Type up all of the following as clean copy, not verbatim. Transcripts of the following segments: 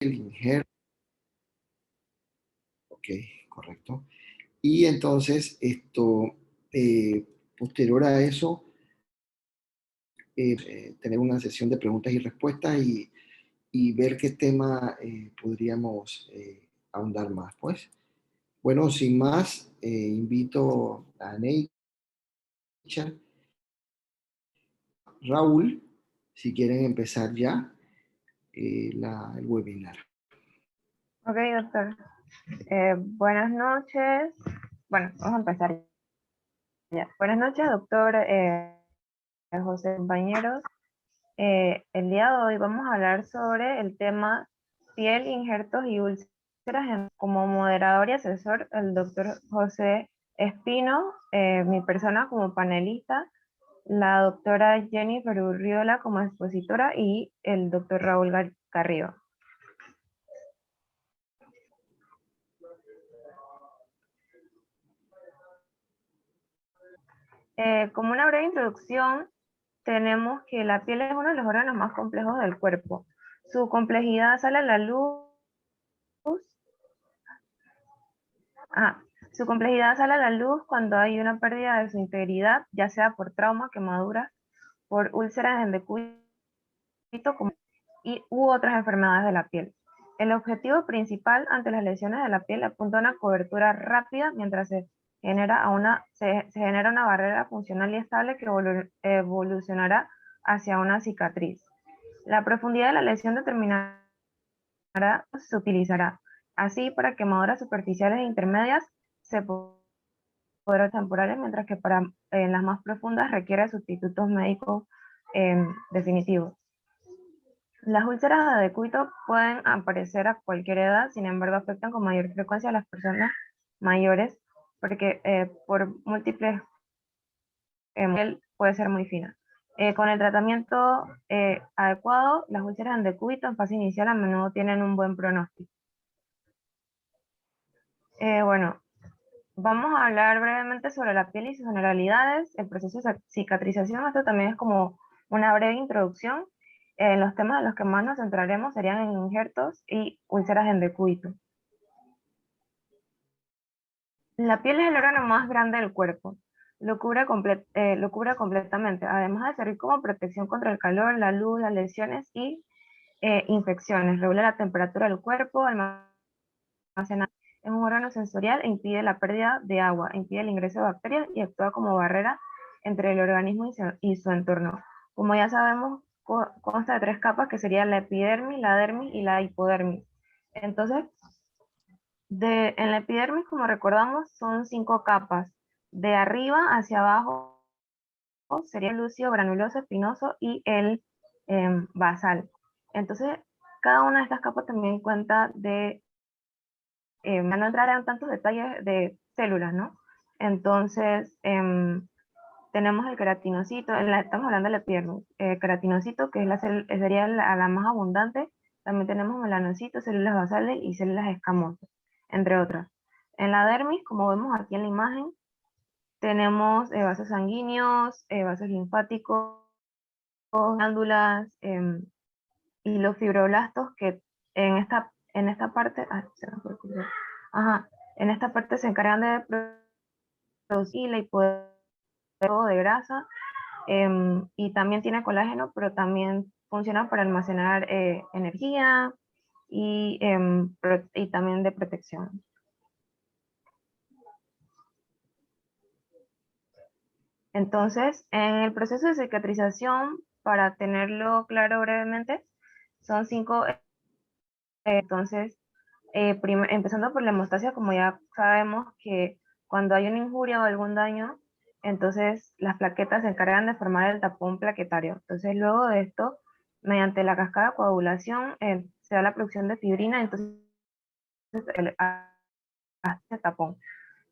el injerto, ok, correcto. Y entonces posterior a eso, tener una sesión de preguntas y respuestas y ver qué tema podríamos ahondar más, pues. Bueno, sin más, invito a Neisha, Raúl, si quieren empezar ya el webinar. Ok, doctor. Buenas noches. Bueno, vamos a empezar ya. Buenas noches, doctor José, compañeros. El día de hoy vamos a hablar sobre el tema piel, injertos y úlceras. Como moderador y asesor, el doctor José Espino, mi persona como panelista, la doctora Jennifer Urriola como expositora y el doctor Raúl Carrillo. Como una breve introducción, tenemos que la piel es uno de los órganos más complejos del cuerpo. Su complejidad sale a la luz. Ah, su complejidad sale a la luz cuando hay una pérdida de su integridad, ya sea por trauma, quemadura, por úlceras en decúbito u otras enfermedades de la piel. El objetivo principal ante las lesiones de la piel apunta a una cobertura rápida mientras se genera una barrera funcional y estable que evolucionará hacia una cicatriz. La profundidad de la lesión determinará se utilizará. Así, para quemaduras superficiales e intermedias se podrá temporales, mientras que para las más profundas requiere sustitutos médicos definitivos. Las úlceras de decúbito pueden aparecer a cualquier edad, sin embargo afectan con mayor frecuencia a las personas mayores porque por múltiples puede ser muy fina. Con el tratamiento adecuado, las úlceras en decúbito en fase inicial a menudo tienen un buen pronóstico. Bueno, vamos a hablar brevemente sobre la piel y sus generalidades, el proceso de cicatrización. Esto también es como una breve introducción. Los temas en los que más nos centraremos serían en injertos y úlceras en decúbito. La piel es el órgano más grande del cuerpo. Lo cubre completamente, además de servir como protección contra el calor, la luz, las lesiones y infecciones. Regula la temperatura del cuerpo, almacena. Es un órgano sensorial e impide la pérdida de agua, impide el ingreso de bacterias y actúa como barrera entre el organismo y su entorno. Como ya sabemos, consta de tres capas que serían la epidermis, la dermis y la hipodermis. Entonces, en la epidermis, como recordamos, son 5 capas. De arriba hacia abajo sería el lúcido, granuloso, espinoso y el basal. Entonces, cada una de estas capas también cuenta de para no entrar en tantos detalles de células, ¿no? Entonces, tenemos el queratinocito, estamos hablando de la epidermis, queratinocito, que es sería la más abundante. También tenemos melanocitos, células basales y células escamosas, entre otras. En la dermis, como vemos aquí en la imagen, tenemos vasos sanguíneos, vasos linfáticos, glándulas y los fibroblastos que en esta parte, se me fue el cursor. Ajá, en esta parte se encargan de producir la hipodermis de grasa y también tiene colágeno, pero también funciona para almacenar energía y también de protección. Entonces, en el proceso de cicatrización, para tenerlo claro brevemente, son 5. Entonces, empezando por la hemostasia, como ya sabemos que cuando hay una injuria o algún daño, entonces las plaquetas se encargan de formar el tapón plaquetario. Entonces, luego de esto, mediante la cascada de coagulación, se da la producción de fibrina, entonces hace tapón.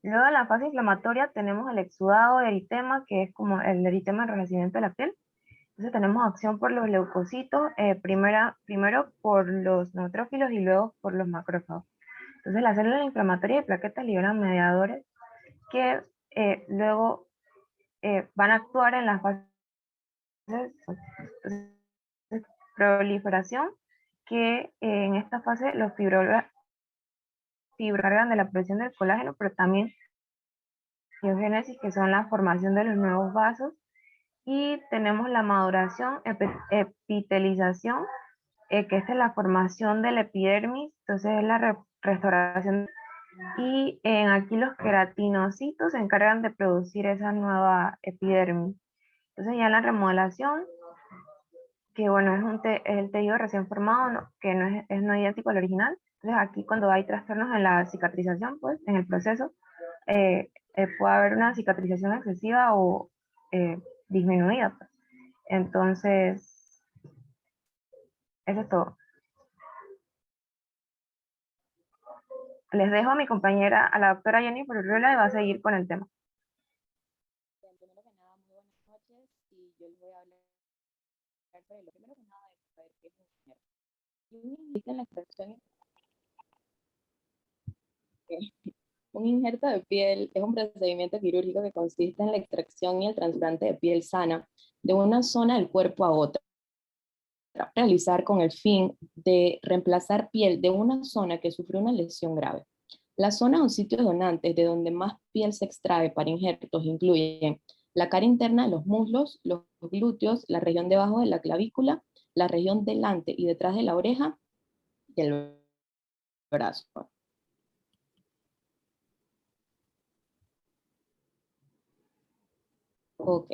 Luego, en la fase inflamatoria, tenemos el exudado de eritema, que es como el eritema en renacimiento de la piel. Entonces tenemos acción por los leucocitos, primero por los neutrófilos y luego por los macrófagos. Entonces las células inflamatorias y plaquetas liberan mediadores que luego van a actuar en las fases de proliferación que en esta fase los fibroblastos cargan de la producción del colágeno, pero también biogénesis, que son la formación de los nuevos vasos, y tenemos la maduración, epitelización, que esta es la formación del epidermis, entonces es la restauración, y aquí los queratinocitos se encargan de producir esa nueva epidermis. Entonces ya la remodelación, que bueno, es el tejido recién formado, que es no idéntico al original. Entonces aquí cuando hay trastornos en la cicatrización, pues en el proceso, puede haber una cicatrización excesiva o eh, disminuida, pues. Entonces, eso es todo. Les dejo a mi compañera, a la doctora Jennifer Urriola, y va a seguir con el tema. Bien, primero que nada, muy buenas noches, y yo les voy a hablar sobre lo primero que nada de saber qué es un injerto. Un injerto en la extracción. Un injerto de piel es un procedimiento quirúrgico que consiste en la extracción y el trasplante de piel sana de una zona del cuerpo a otra, realizar con el fin de reemplazar piel de una zona que sufrió una lesión grave. Las zonas o sitios donantes de donde más piel se extrae para injertos incluyen la cara interna de los muslos, los glúteos, la región debajo de la clavícula, la región delante y detrás de la oreja y el brazo. Ok.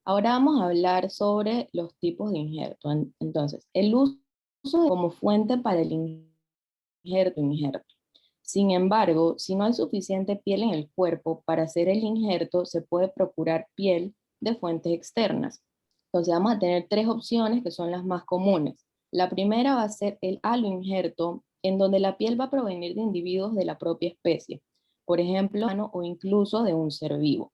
Ahora vamos a hablar sobre los tipos de injerto. Entonces, el uso como fuente para el injerto. Sin embargo, si no hay suficiente piel en el cuerpo para hacer el injerto, se puede procurar piel de fuentes externas. Entonces vamos a tener tres opciones que son las más comunes. La primera va a ser el aloinjerto, en donde la piel va a provenir de individuos de la propia especie, por ejemplo, o incluso de un ser vivo.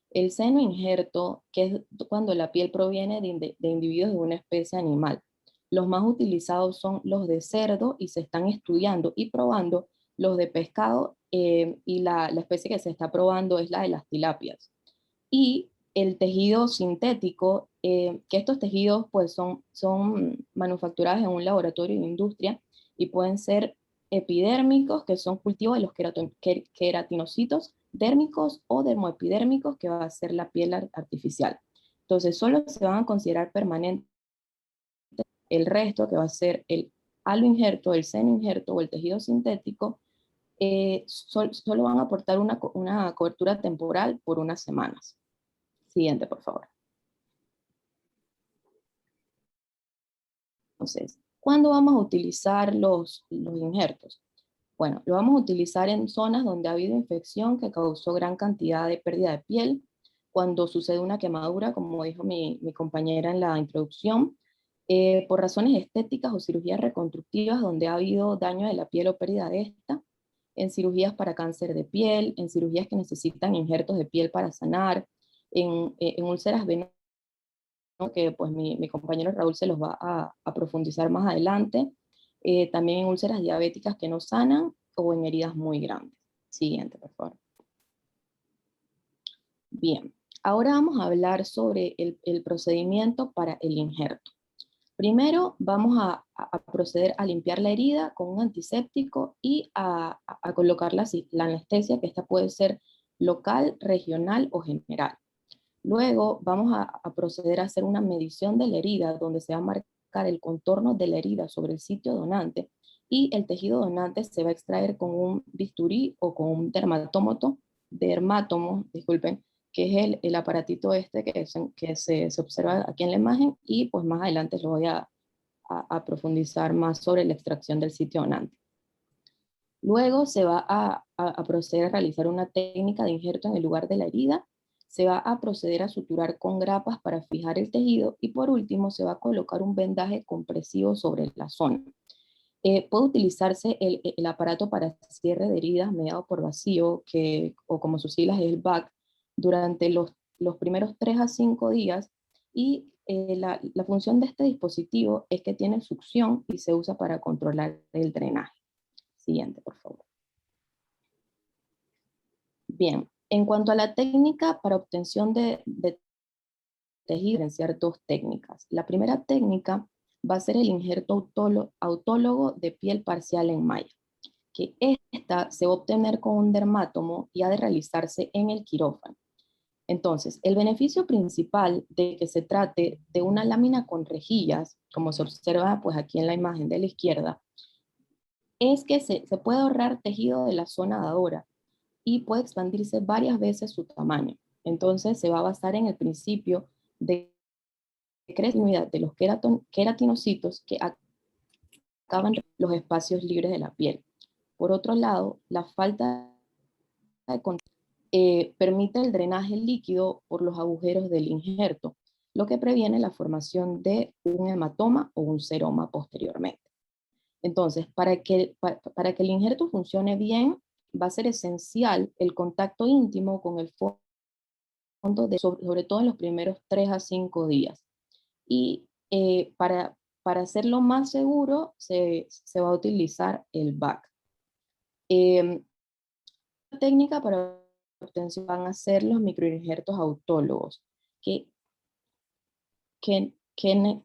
El seno injerto, que es cuando la piel proviene de individuos de una especie animal. Los más utilizados son los de cerdo y se están estudiando y probando los de pescado, y la especie que se está probando es la de las tilapias. Y el tejido sintético, que estos tejidos pues son manufacturados en un laboratorio de industria y pueden ser epidérmicos, que son cultivos de los queratinocitos, dérmicos o dermoepidérmicos, que va a ser la piel artificial. Entonces solo se van a considerar permanentes el resto, que va a ser el halo injerto, el seno injerto o el tejido sintético, solo van a aportar una cobertura temporal por unas semanas. Siguiente, por favor. Entonces, ¿cuándo vamos a utilizar los injertos? Bueno, lo vamos a utilizar en zonas donde ha habido infección que causó gran cantidad de pérdida de piel, cuando sucede una quemadura, como dijo mi compañera en la introducción, por razones estéticas o cirugías reconstructivas donde ha habido daño de la piel o pérdida de esta, en cirugías para cáncer de piel, en cirugías que necesitan injertos de piel para sanar, en úlceras venosas, que pues mi compañero Raúl se los va a profundizar más adelante, también en úlceras diabéticas que no sanan o en heridas muy grandes. Siguiente, por favor. Bien, ahora vamos a hablar sobre el procedimiento para el injerto. Primero vamos a proceder a limpiar la herida con un antiséptico y a colocar la anestesia, que esta puede ser local, regional o general. Luego vamos a proceder a hacer una medición de la herida, donde se va a marcar el contorno de la herida sobre el sitio donante, y el tejido donante se va a extraer con un bisturí o con un dermátomo, disculpen, que es el aparatito este que se observa aquí en la imagen, y pues más adelante lo voy a profundizar más sobre la extracción del sitio donante. Luego se va a proceder a realizar una técnica de injerto en el lugar de la herida, se va a proceder a suturar con grapas para fijar el tejido, y por último se va a colocar un vendaje compresivo sobre la zona. Puede utilizarse el aparato para cierre de heridas mediado por vacío, o como sus siglas es el BAC, durante los primeros 3 a 5 días, y la función de este dispositivo es que tiene succión y se usa para controlar el drenaje. Siguiente, por favor. Bien, en cuanto a la técnica para obtención de tejido diferenciar dos técnicas. La primera técnica va a ser el injerto autólogo de piel parcial en malla, que esta se va a obtener con un dermátomo y ha de realizarse en el quirófano. Entonces, el beneficio principal de que se trate de una lámina con rejillas, como se observa pues aquí en la imagen de la izquierda, es que se puede ahorrar tejido de la zona dadora y puede expandirse varias veces su tamaño. Entonces, se va a basar en el principio de continuidad de los queratinocitos que acaban los espacios libres de la piel. Por otro lado, la falta de permite el drenaje líquido por los agujeros del injerto, lo que previene la formación de un hematoma o un seroma posteriormente. Entonces, para que el injerto funcione bien, va a ser esencial el contacto íntimo con el fondo, sobre todo en los primeros 3 a 5 días. Y para hacerlo más seguro, se va a utilizar el BAC. La técnica para obtención van a ser los microinjertos autólogos, que en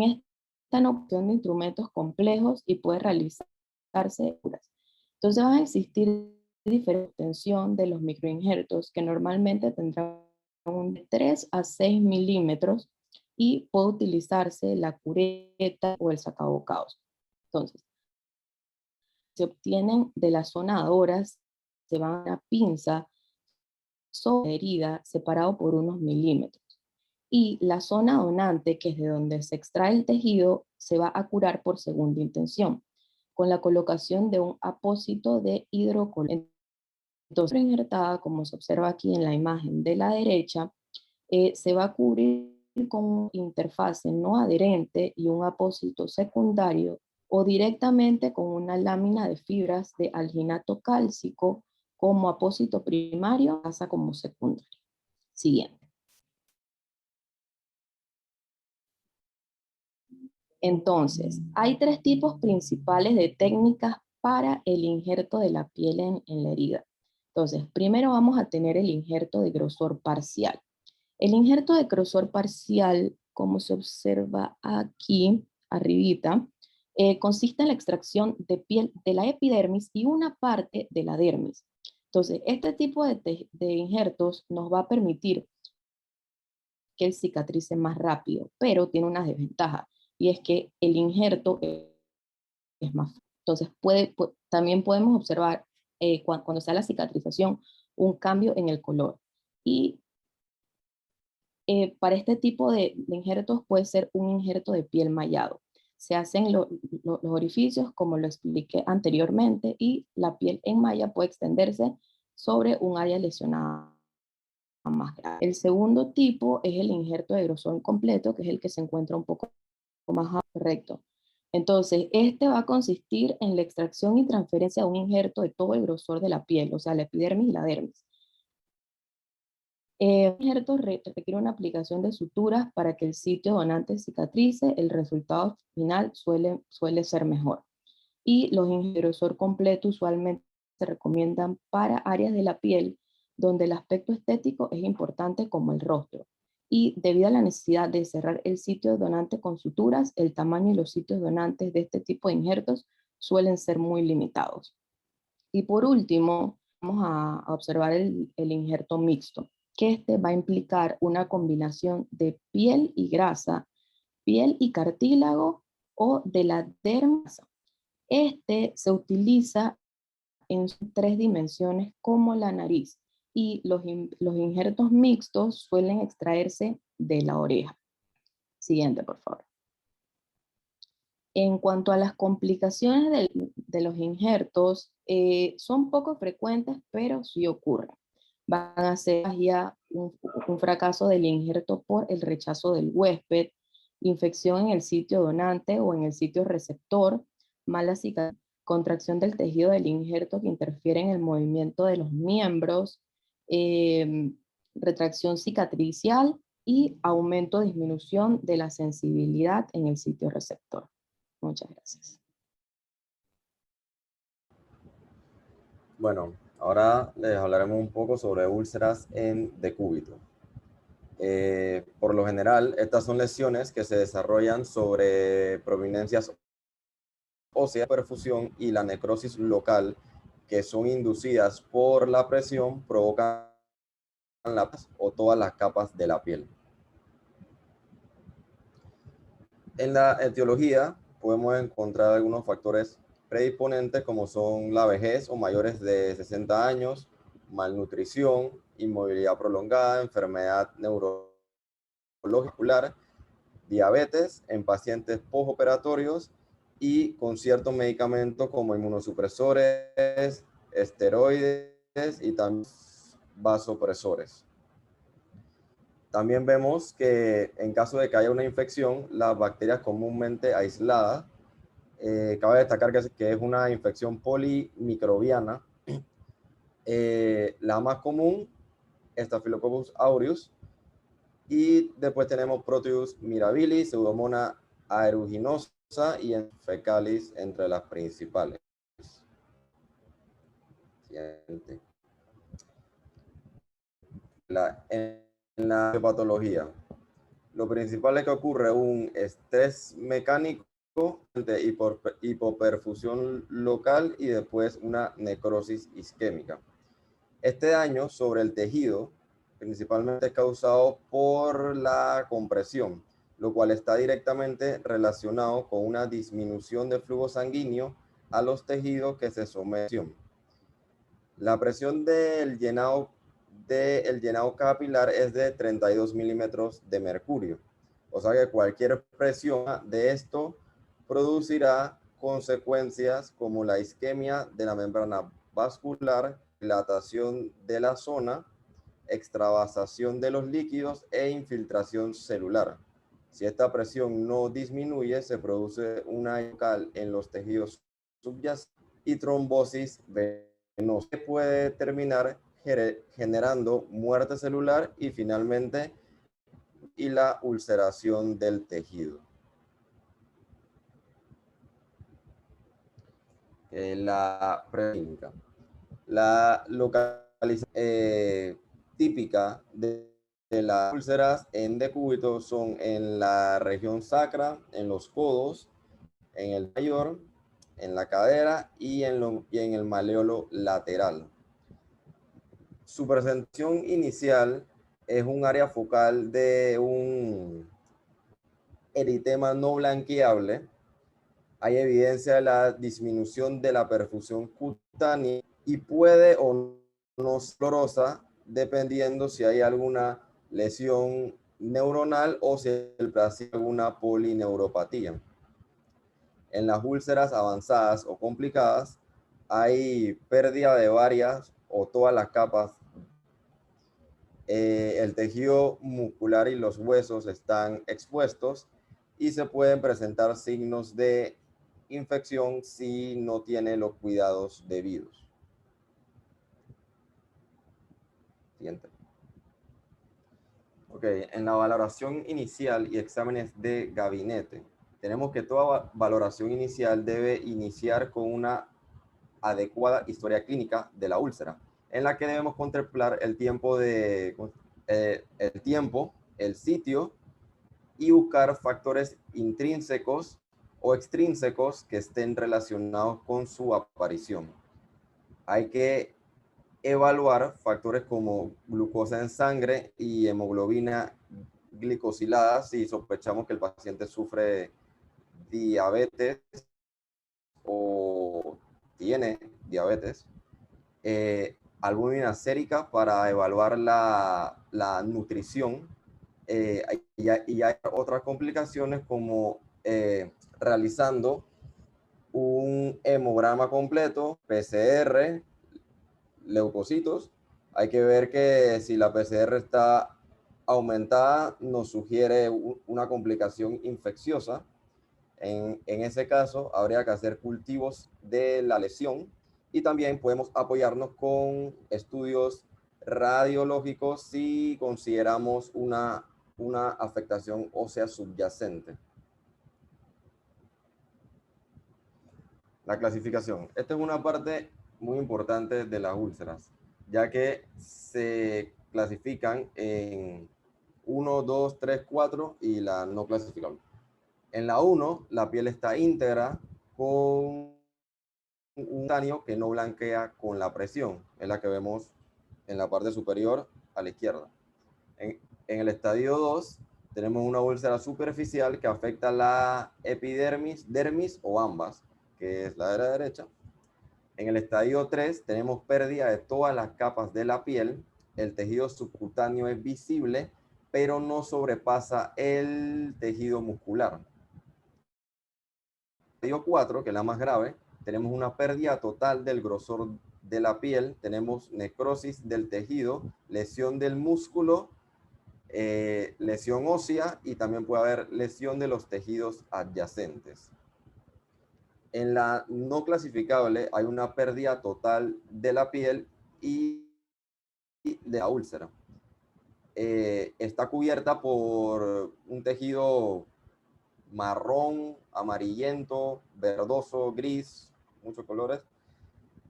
esta opción de instrumentos complejos y puede realizarse. Entonces van a existir diferentes obtención de los microinjertos que normalmente tendrán de 3 a 6 milímetros y puede utilizarse la cureta o el sacabocados. Entonces, se obtienen de las zonadoras, se van a una pinza sobre la herida separado por unos milímetros. Y la zona donante, que es de donde se extrae el tejido, se va a curar por segunda intención, con la colocación de un apósito de hidrocolor. Entonces, injertada, como se observa aquí en la imagen de la derecha, se va a cubrir con una interfase no adherente y un apósito secundario o directamente con una lámina de fibras de alginato cálcico como apósito primario, pasa como secundario. Siguiente. Entonces, hay 3 tipos principales de técnicas para el injerto de la piel en la herida. Entonces, primero vamos a tener el injerto de grosor parcial. El injerto de grosor parcial, como se observa aquí, arribita, consiste en la extracción de piel de la epidermis y una parte de la dermis. Entonces, este tipo de injertos nos va a permitir que él cicatrice más rápido, pero tiene una desventaja, y es que el injerto es más. Entonces, también podemos observar cuando sea la cicatrización un cambio en el color. Y para este tipo de injertos puede ser un injerto de piel mallado. Se hacen los orificios, como lo expliqué anteriormente, y la piel en malla puede extenderse sobre un área lesionada más grande. El segundo tipo es el injerto de grosor completo, que es el que se encuentra un poco más recto. Entonces, este va a consistir en la extracción y transferencia de un injerto de todo el grosor de la piel, o sea, la epidermis y la dermis. El injerto requiere una aplicación de suturas para que el sitio donante cicatrice. El resultado final suele ser mejor. Y los injertos de grosor completo usualmente se recomiendan para áreas de la piel donde el aspecto estético es importante, como el rostro. Y debido a la necesidad de cerrar el sitio donante con suturas, el tamaño y los sitios donantes de este tipo de injertos suelen ser muy limitados. Y por último, vamos a observar el injerto mixto, que este va a implicar una combinación de piel y grasa, piel y cartílago o de la dermis. Este se utiliza en 3 dimensiones como la nariz, y los injertos mixtos suelen extraerse de la oreja. Siguiente, por favor. En cuanto a las complicaciones de los injertos, son poco frecuentes, pero sí ocurren. Van a ser ya un fracaso del injerto por el rechazo del huésped, infección en el sitio donante o en el sitio receptor, mala cicatrización, contracción del tejido del injerto que interfiere en el movimiento de los miembros, retracción cicatricial y aumento o disminución de la sensibilidad en el sitio receptor. Muchas gracias. Bueno, ahora les hablaremos un poco sobre úlceras en decúbito. Por lo general, estas son lesiones que se desarrollan sobre prominencias óseas, perfusión y la necrosis local, que son inducidas por la presión, provocan o todas las capas de la piel. En la etiología podemos encontrar algunos factores predisponentes como son la vejez o mayores de 60 años, malnutrición, inmovilidad prolongada, enfermedad neurológica, diabetes en pacientes postoperatorios y con ciertos medicamentos como inmunosupresores, esteroides y también vasopresores. También vemos que en caso de que haya una infección, las bacterias comúnmente aisladas, cabe destacar que es una infección polimicrobiana, la más común, Staphylococcus aureus, y después tenemos Proteus mirabilis, Pseudomonas aeruginosa y fecalis entre las principales. Siguiente. En la patología, lo principal es que ocurre un estrés mecánico de hipoperfusión local y después una necrosis isquémica. Este daño sobre el tejido principalmente es causado por la compresión, lo cual está directamente relacionado con una disminución del flujo sanguíneo a los tejidos que se someten. La presión del llenado capilar es de 32 milímetros de mercurio. O sea que cualquier presión de esto producirá consecuencias como la isquemia de la membrana vascular, dilatación de la zona, extravasación de los líquidos e infiltración celular. Si esta presión no disminuye, se produce una local en los tejidos subyacentes y trombosis venosa, que puede terminar generando muerte celular y finalmente la ulceración del tejido. La preclínica. La localización típica de las úlceras en decúbito son en la región sacra, en los codos, en el mayor, en la cadera y en el maleolo lateral. Su presentación inicial es un área focal de un eritema no blanqueable. Hay evidencia de la disminución de la perfusión cutánea y puede o no ser dolorosa dependiendo si hay alguna lesión neuronal o si el paciente tiene alguna polineuropatía. En las úlceras avanzadas o complicadas hay pérdida de varias o todas las capas. El tejido muscular y los huesos están expuestos y se pueden presentar signos de infección si no tiene los cuidados debidos. Siguiente. Ok, en la valoración inicial y exámenes de gabinete, tenemos que toda valoración inicial debe iniciar con una adecuada historia clínica de la úlcera, en la que debemos contemplar el tiempo, el sitio y buscar factores intrínsecos o extrínsecos que estén relacionados con su aparición. Hay que evaluar factores como glucosa en sangre y hemoglobina glicosilada si sospechamos que el paciente sufre diabetes o tiene diabetes. Albúmina sérica para evaluar la nutrición. Y hay otras complicaciones como realizando un hemograma completo, PCR, leucocitos. Hay que ver que si la PCR está aumentada, nos sugiere una complicación infecciosa. En ese caso, habría que hacer cultivos de la lesión y también podemos apoyarnos con estudios radiológicos si consideramos una afectación ósea subyacente. La clasificación. Esta es una parte muy importante de las úlceras, ya que se clasifican en 1, 2, 3, 4 y la no clasificable. En la 1, la piel está íntegra con un daño que no blanquea con la presión, es la que vemos en la parte superior a la izquierda. En el estadio 2 tenemos una úlcera superficial que afecta la epidermis, dermis o ambas, que es la de la derecha. En el estadio 3 tenemos pérdida de todas las capas de la piel, el tejido subcutáneo es visible, pero no sobrepasa el tejido muscular. En el estadio 4, que es la más grave, tenemos una pérdida total del grosor de la piel, tenemos necrosis del tejido, lesión del músculo, lesión ósea y también puede haber lesión de los tejidos adyacentes. En la no clasificable hay una pérdida total de la piel y de la úlcera. Está cubierta por un tejido marrón, amarillento, verdoso, gris, muchos colores.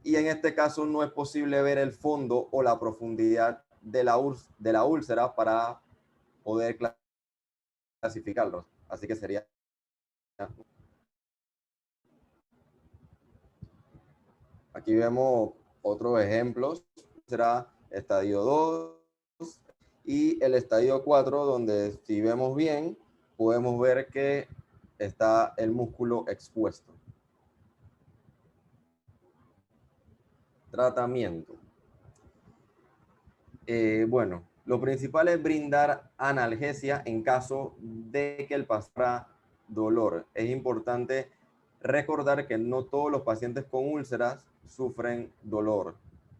Y en este caso no es posible ver el fondo o la profundidad de la úlcera para poder clasificarlos. Así que sería... Aquí vemos otros ejemplos. Será estadio 2 y el estadio 4, donde si vemos bien, podemos ver que está el músculo expuesto. Tratamiento. Bueno, lo principal es brindar analgesia en caso de que el paciente dolor. Es importante recordar que no todos los pacientes con úlceras sufren dolor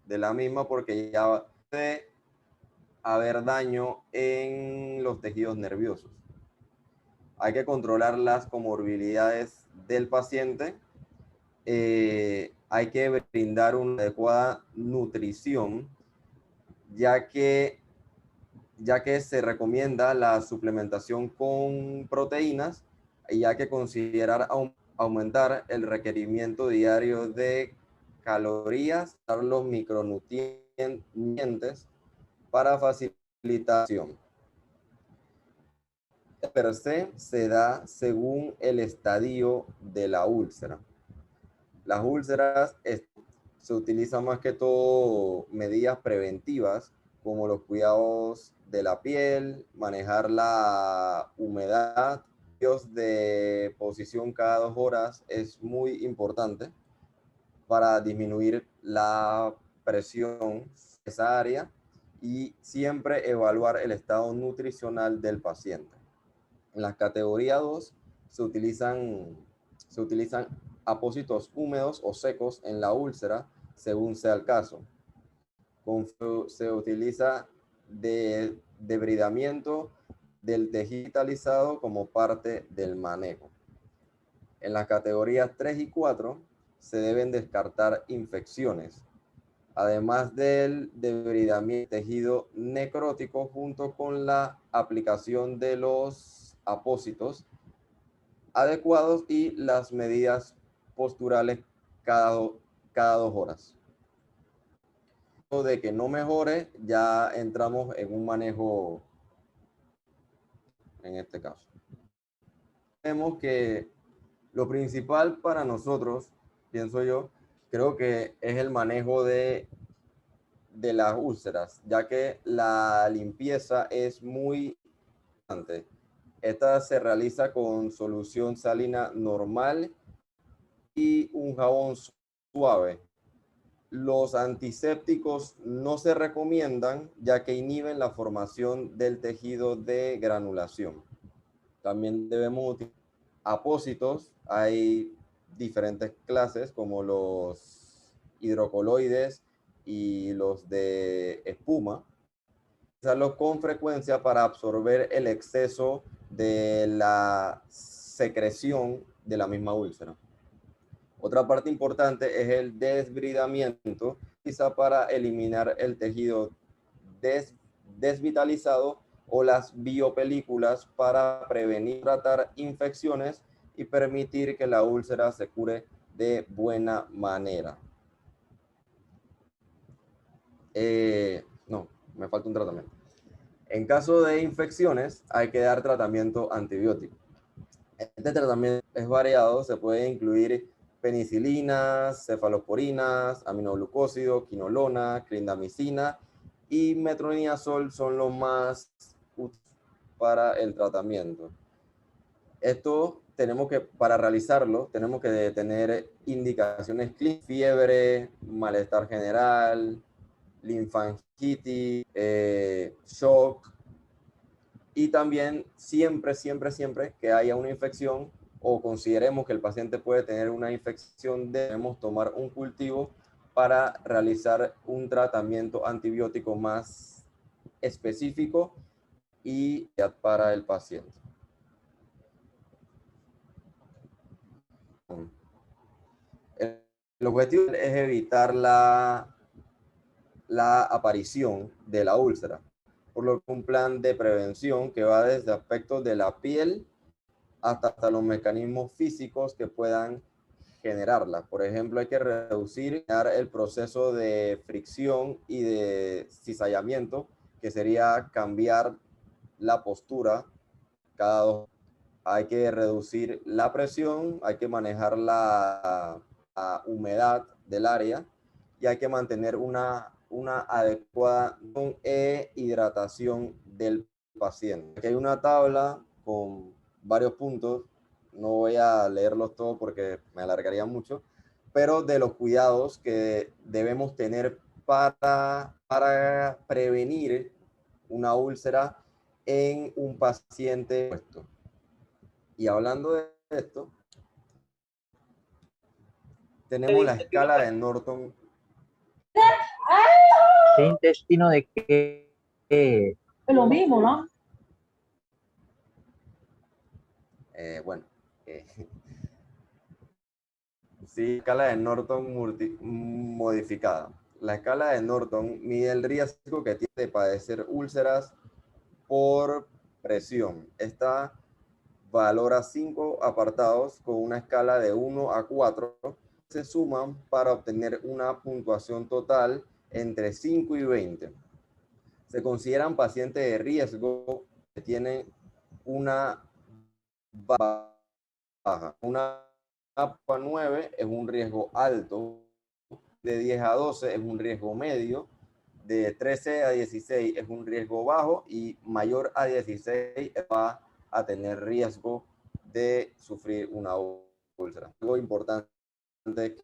de la misma porque ya puede haber daño en los tejidos nerviosos. Hay que controlar las comorbilidades del paciente. Hay que brindar una adecuada nutrición, ya que se recomienda la suplementación con proteínas y hay que considerar aumentar el requerimiento diario de calorías, los micronutrientes para facilitación. Per se da según el estadio de la úlcera. Las úlceras se utilizan más que todo medidas preventivas como los cuidados de la piel, manejar la humedad, de posición cada 2 horas es muy importante para disminuir la presión en esa área y siempre evaluar el estado nutricional del paciente. En la categoría 2 se utilizan apósitos húmedos o secos en la úlcera según sea el caso. Se utiliza debridamiento del tejido vitalizado como parte del manejo. En las categorías 3 y 4 se deben descartar infecciones, además del debridamiento del tejido necrótico junto con la aplicación de los apósitos adecuados y las medidas posturales cada 2 horas. De que no mejore, ya entramos en un manejo en este caso. Vemos que lo principal para nosotros, pienso yo, creo que es el manejo de las úlceras, ya que la limpieza es muy importante. Esta se realiza con solución salina normal y un jabón suave. Los antisépticos no se recomiendan ya que inhiben la formación del tejido de granulación. También debemos utilizar apósitos. Hay diferentes clases como los hidrocoloides y los de espuma. Usarlos con frecuencia para absorber el exceso de la secreción de la misma úlcera. Otra parte importante es el desbridamiento, quizá para eliminar el tejido desvitalizado o las biopelículas para prevenir, tratar infecciones y permitir que la úlcera se cure de buena manera. No, me falta un tratamiento. En caso de infecciones, hay que dar tratamiento antibiótico. Este tratamiento es variado, se puede incluir penicilinas, cefalosporinas, aminoglucósido, quinolona, clindamicina y metronidazol son los más útiles para el tratamiento. Esto para realizarlo, tenemos que tener indicaciones clínicas, fiebre, malestar general, linfangitis, shock, y también siempre que haya una infección o consideremos que el paciente puede tener una infección, debemos tomar un cultivo para realizar un tratamiento antibiótico más específico y para el paciente. El objetivo es evitar la aparición de la úlcera, por lo que un plan de prevención que va desde aspectos de la piel hasta los mecanismos físicos que puedan generarla. Por ejemplo, hay que reducir el proceso de fricción y de cizallamiento, que sería cambiar la postura cada 2. Hay que reducir la presión, hay que manejar la humedad del área y hay que mantener una adecuada hidratación del paciente. Aquí hay una tabla con varios puntos, no voy a leerlos todos porque me alargaría mucho, pero de los cuidados que debemos tener para prevenir una úlcera en un paciente. Y hablando de esto, tenemos la escala de Norton. ¿Qué intestino de qué? Es lo mismo, ¿no? Bueno, sí, escala de Norton modificada. La escala de Norton mide el riesgo que tiene de padecer úlceras por presión. Esta valora 5 apartados con una escala de 1 a 4. Se suman para obtener una puntuación total entre 5 y 20. Se consideran pacientes de riesgo que tienen una baja. Una 9 es un riesgo alto, de 10 a 12 es un riesgo medio, de 13 a 16 es un riesgo bajo y mayor a 16 va a tener riesgo de sufrir una úlcera. Algo importante es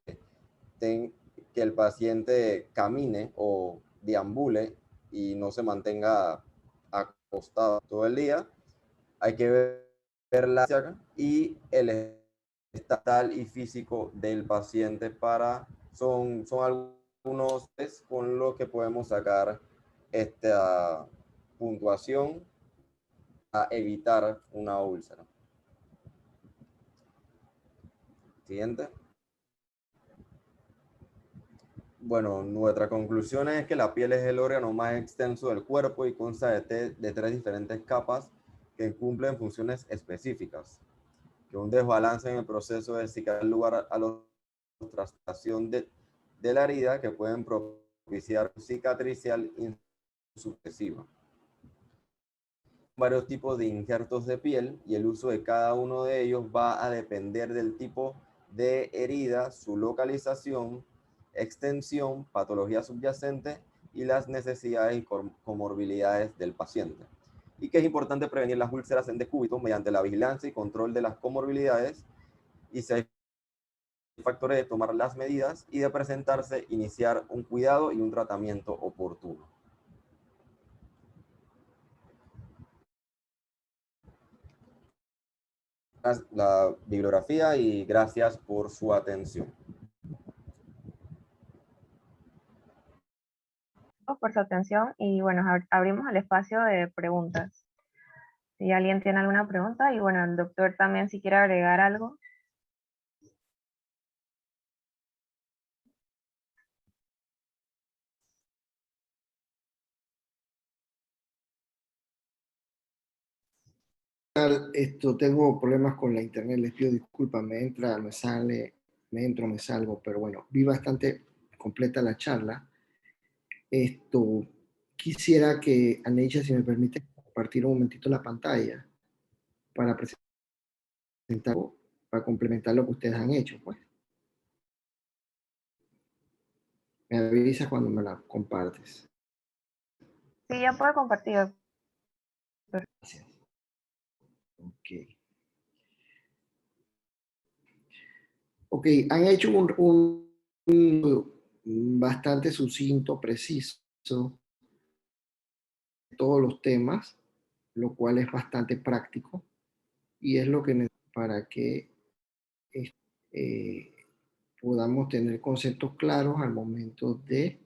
que el paciente camine o deambule y no se mantenga acostado todo el día. Hay que ver la y el estatal y físico del paciente son algunos test con los que podemos sacar esta puntuación a evitar una úlcera. Siguiente. Bueno, nuestra conclusión es que la piel es el órgano más extenso del cuerpo y consta de 3 diferentes capas que cumplen funciones específicas. Que un desbalance en el proceso de cicatrización da lugar a la traslación de la herida que pueden propiciar cicatricial sucesiva. Varios tipos de injertos de piel y el uso de cada uno de ellos va a depender del tipo de herida, su localización, extensión, patología subyacente y las necesidades y comorbilidades del paciente. Y que es importante prevenir las úlceras en decúbito mediante la vigilancia y control de las comorbilidades y si hay factores de tomar las medidas y de presentarse, iniciar un cuidado y un tratamiento oportuno. La bibliografía y gracias por su atención. Por su atención y bueno, abrimos el espacio de preguntas. Si alguien tiene alguna pregunta y bueno, el doctor también si quiere agregar algo. Tengo problemas con la internet, les pido disculpas, me entra, me sale, me entro, me salgo, pero bueno, vi bastante completa la charla. quisiera que Aneisha, si me permite, compartir un momentito la pantalla para presentar, para complementar lo que ustedes han hecho, pues. Me avisas cuando me la compartes. Sí, ya puedo compartir. Gracias. Ok. Ok, han hecho un bastante sucinto, preciso, de todos los temas, lo cual es bastante práctico y es lo que necesitamos para que eh, podamos tener conceptos claros al momento de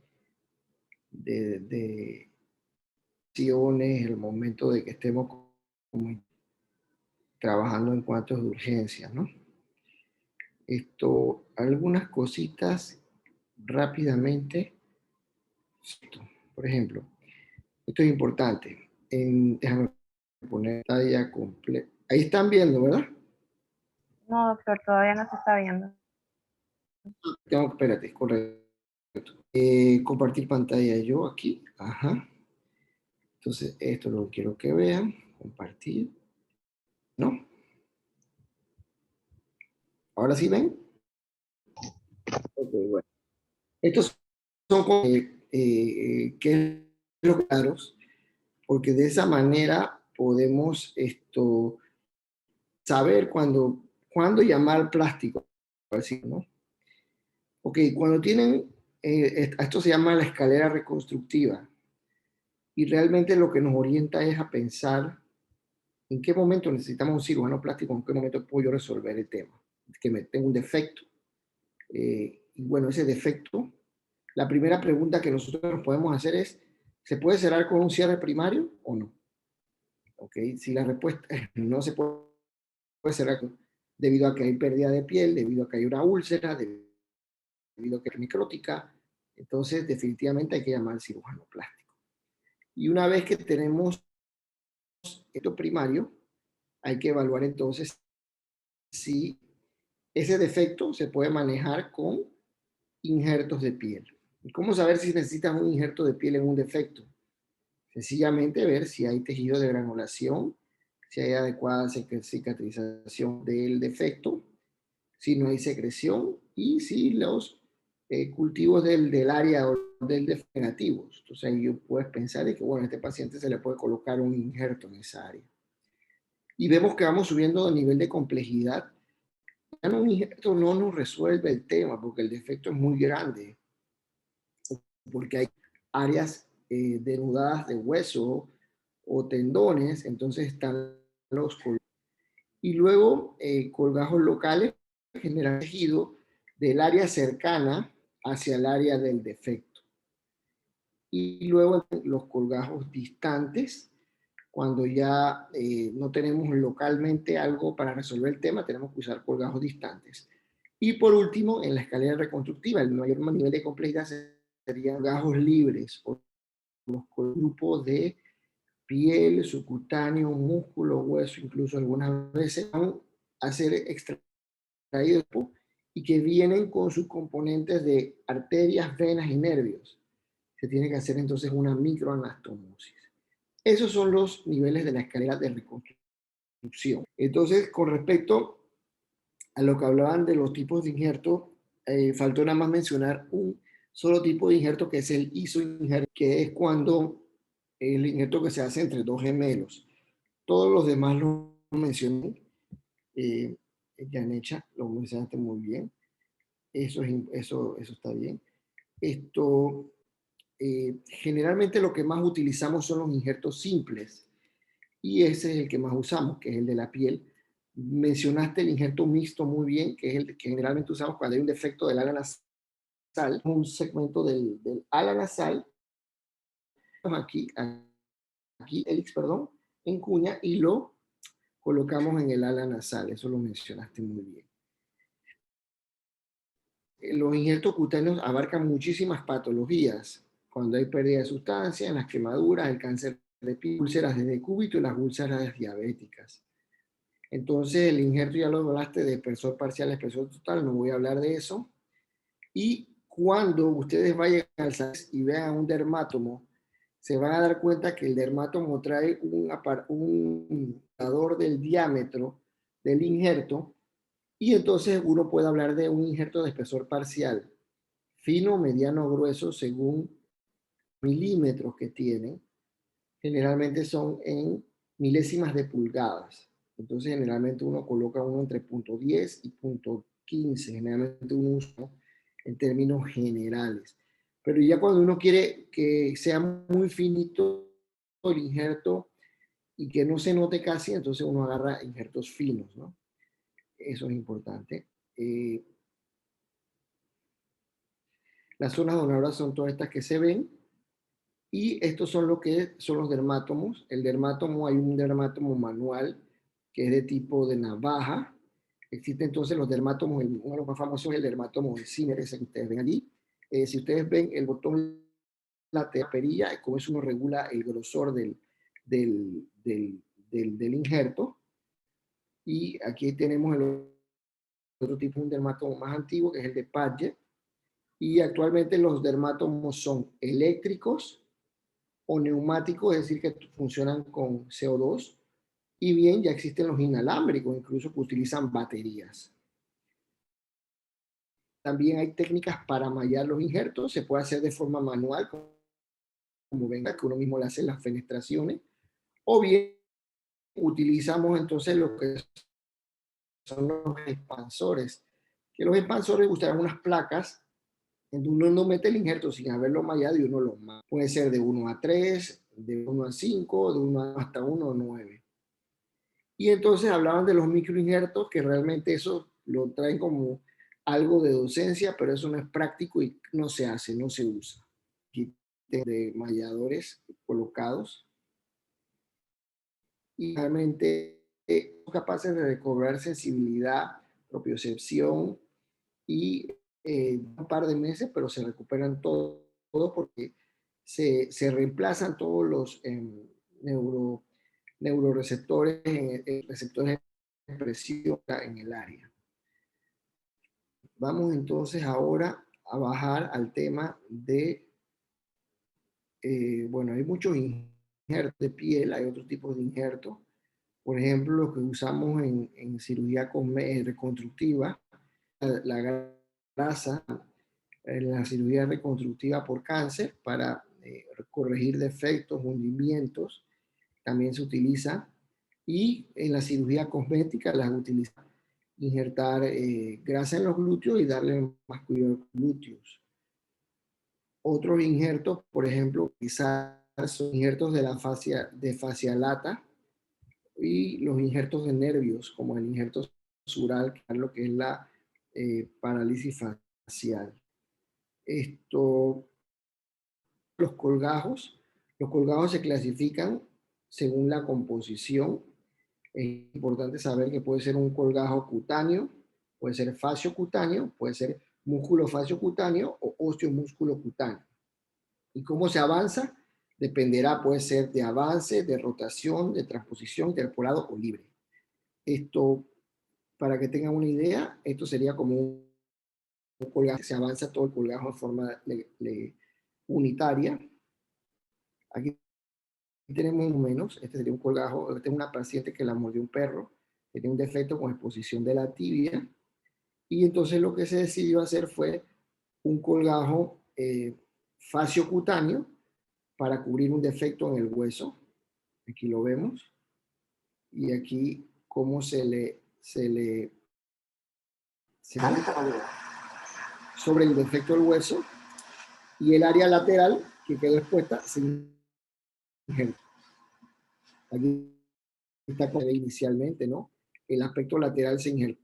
acciones, el momento de que estemos trabajando en cuanto a urgencias, ¿no? Algunas cositas rápidamente. Por ejemplo, esto es importante. Déjame poner pantalla completa. Ahí están viendo, ¿verdad? No, doctor, todavía no se está viendo. Espérate, correcto. Compartir pantalla yo aquí. Ajá. Entonces, esto es lo que quiero que vean. Compartir. ¿No? ¿Ahora sí ven? Ok, bueno. Estos son que los claros, porque de esa manera podemos saber cuándo llamar al plástico, así, ¿no? Ok, cuando tienen, esto se llama la escalera reconstructiva, y realmente lo que nos orienta es a pensar en qué momento necesitamos un cirujano plástico, en qué momento puedo yo resolver el tema, que me tengo un defecto. Y bueno, ese defecto, la primera pregunta que nosotros nos podemos hacer es, ¿se puede cerrar con un cierre primario o no? Ok, si la respuesta es no se puede cerrar debido a que hay pérdida de piel, debido a que hay una úlcera, debido a que es micrótica, entonces definitivamente hay que llamar al cirujano plástico. Y una vez que tenemos esto primario, hay que evaluar entonces si ese defecto se puede manejar con injertos de piel. ¿Y cómo saber si necesitas un injerto de piel en un defecto? Sencillamente ver si hay tejido de granulación, si hay adecuada cicatrización del defecto, si no hay secreción y si los cultivos del área del defecto negativos. Entonces ahí puedes pensar de que, bueno, a este paciente se le puede colocar un injerto en esa área. Y vemos que vamos subiendo a nivel de complejidad. Ya un injerto no nos resuelve el tema porque el defecto es muy grande, porque hay áreas denudadas de hueso o tendones, entonces están los colgajos. Y luego colgajos locales generan tejido del área cercana hacia el área del defecto. Y luego los colgajos distantes, cuando ya no tenemos localmente algo para resolver el tema, tenemos que usar colgajos distantes. Y por último, en la escalera reconstructiva, el mayor nivel de complejidad serían colgajos libres, o los grupos de piel, subcutáneo, músculo, hueso, incluso algunas veces van a ser extraídos y que vienen con sus componentes de arterias, venas y nervios. Se tiene que hacer entonces una microanastomosis. Esos son los niveles de la escalera de reconstrucción. Entonces, con respecto a lo que hablaban de los tipos de injerto, faltó nada más mencionar un solo tipo de injerto, que es el isoinjerto, que es cuando el injerto que se hace entre dos gemelos. Todos los demás lo mencioné. Yanecha, lo mencionaste muy bien. Eso está bien. Generalmente lo que más utilizamos son los injertos simples y ese es el que más usamos, que es el de la piel. Mencionaste el injerto mixto muy bien, que es el que generalmente usamos cuando hay un defecto del ala nasal, un segmento del ala nasal, aquí, helix, perdón, en cuña y lo colocamos en el ala nasal, eso lo mencionaste muy bien. Los injertos cutáneos abarcan muchísimas patologías, cuando hay pérdida de sustancia, en las quemaduras, el cáncer de piel, úlceras de decúbito y las úlceras diabéticas. Entonces el injerto ya lo hablaste de espesor parcial, espesor total, no voy a hablar de eso. Y cuando ustedes vayan al y vean un dermátomo se van a dar cuenta que el dermátomo trae un indicador del diámetro del injerto, y entonces uno puede hablar de un injerto de espesor parcial, fino, mediano o grueso, según milímetros que tienen. Generalmente son en milésimas de pulgadas. Entonces, generalmente uno coloca uno entre .10 y .15. Generalmente uno usa en términos generales. Pero ya cuando uno quiere que sea muy finito el injerto y que no se note casi, entonces uno agarra injertos finos, ¿no? Eso es importante. Las zonas donadoras son todas estas que se ven. Y estos son lo que son los dermátomos. El dermátomo, hay un dermátomo manual que es de tipo de navaja. Existen entonces los dermátomos, uno de los más famosos es el dermátomo de Zimmer, ese que ustedes ven allí. Si ustedes ven el botón lateral, perilla, como eso uno regula el grosor del injerto. Y aquí tenemos el otro tipo, un dermátomo más antiguo, que es el de Paget. Y actualmente los dermátomos son eléctricos o neumáticos, es decir, que funcionan con CO2, y bien, ya existen los inalámbricos, incluso que utilizan baterías. También hay técnicas para mallar los injertos, se puede hacer de forma manual, como venga, que uno mismo le hace las fenestraciones, o bien utilizamos entonces lo que son los expansores, que los expansores usan unas placas en donde uno mete el injerto sin haberlo mallado y uno lo malla. Puede ser de 1 a 3, de 1 a 5, de 1 hasta 1 a 9. Y entonces hablaban de los microinjertos, que realmente eso lo traen como algo de docencia, pero eso no es práctico y no se hace, no se usa. Aquí de malladores colocados y realmente son capaces de recobrar sensibilidad, propiocepción y un par de meses, pero se recuperan todo porque se reemplazan todos los neuroreceptores, receptores de expresión en el área. Vamos entonces ahora a bajar al tema de, bueno, hay muchos injertos de piel, hay otros tipos de injertos. Por ejemplo, los que usamos en cirugía reconstructiva, la grasa, la cirugía reconstructiva por cáncer para corregir defectos, hundimientos, también se utiliza. Y en la cirugía cosmética las utiliza injertar grasa en los glúteos y darle más cuidado a los glúteos. Otros injertos, por ejemplo, quizás son injertos de la fascia lata y los injertos de nervios, como el injerto sural, que es lo que es la parálisis facial. Los colgajos se clasifican según la composición. Es importante saber que puede ser un colgajo cutáneo, puede ser fascio cutáneo, puede ser músculo fascio cutáneo o óseo músculo cutáneo. ¿Y cómo se avanza? Dependerá, puede ser de avance, de rotación, de transposición, interpolado o libre. Esto, para que tengan una idea, esto sería como un colgajo, se avanza todo el colgajo en forma unitaria. Aquí tenemos menos, este sería un colgajo, este es una paciente que la mordió un perro, que tiene un defecto con exposición de la tibia, y entonces lo que se decidió hacer fue un colgajo fasciocutáneo para cubrir un defecto en el hueso. Aquí lo vemos, y aquí cómo se le sobre el defecto del hueso, y el área lateral que quedó expuesta sin injerto. Aquí está como inicialmente, ¿no? El aspecto lateral se injertó,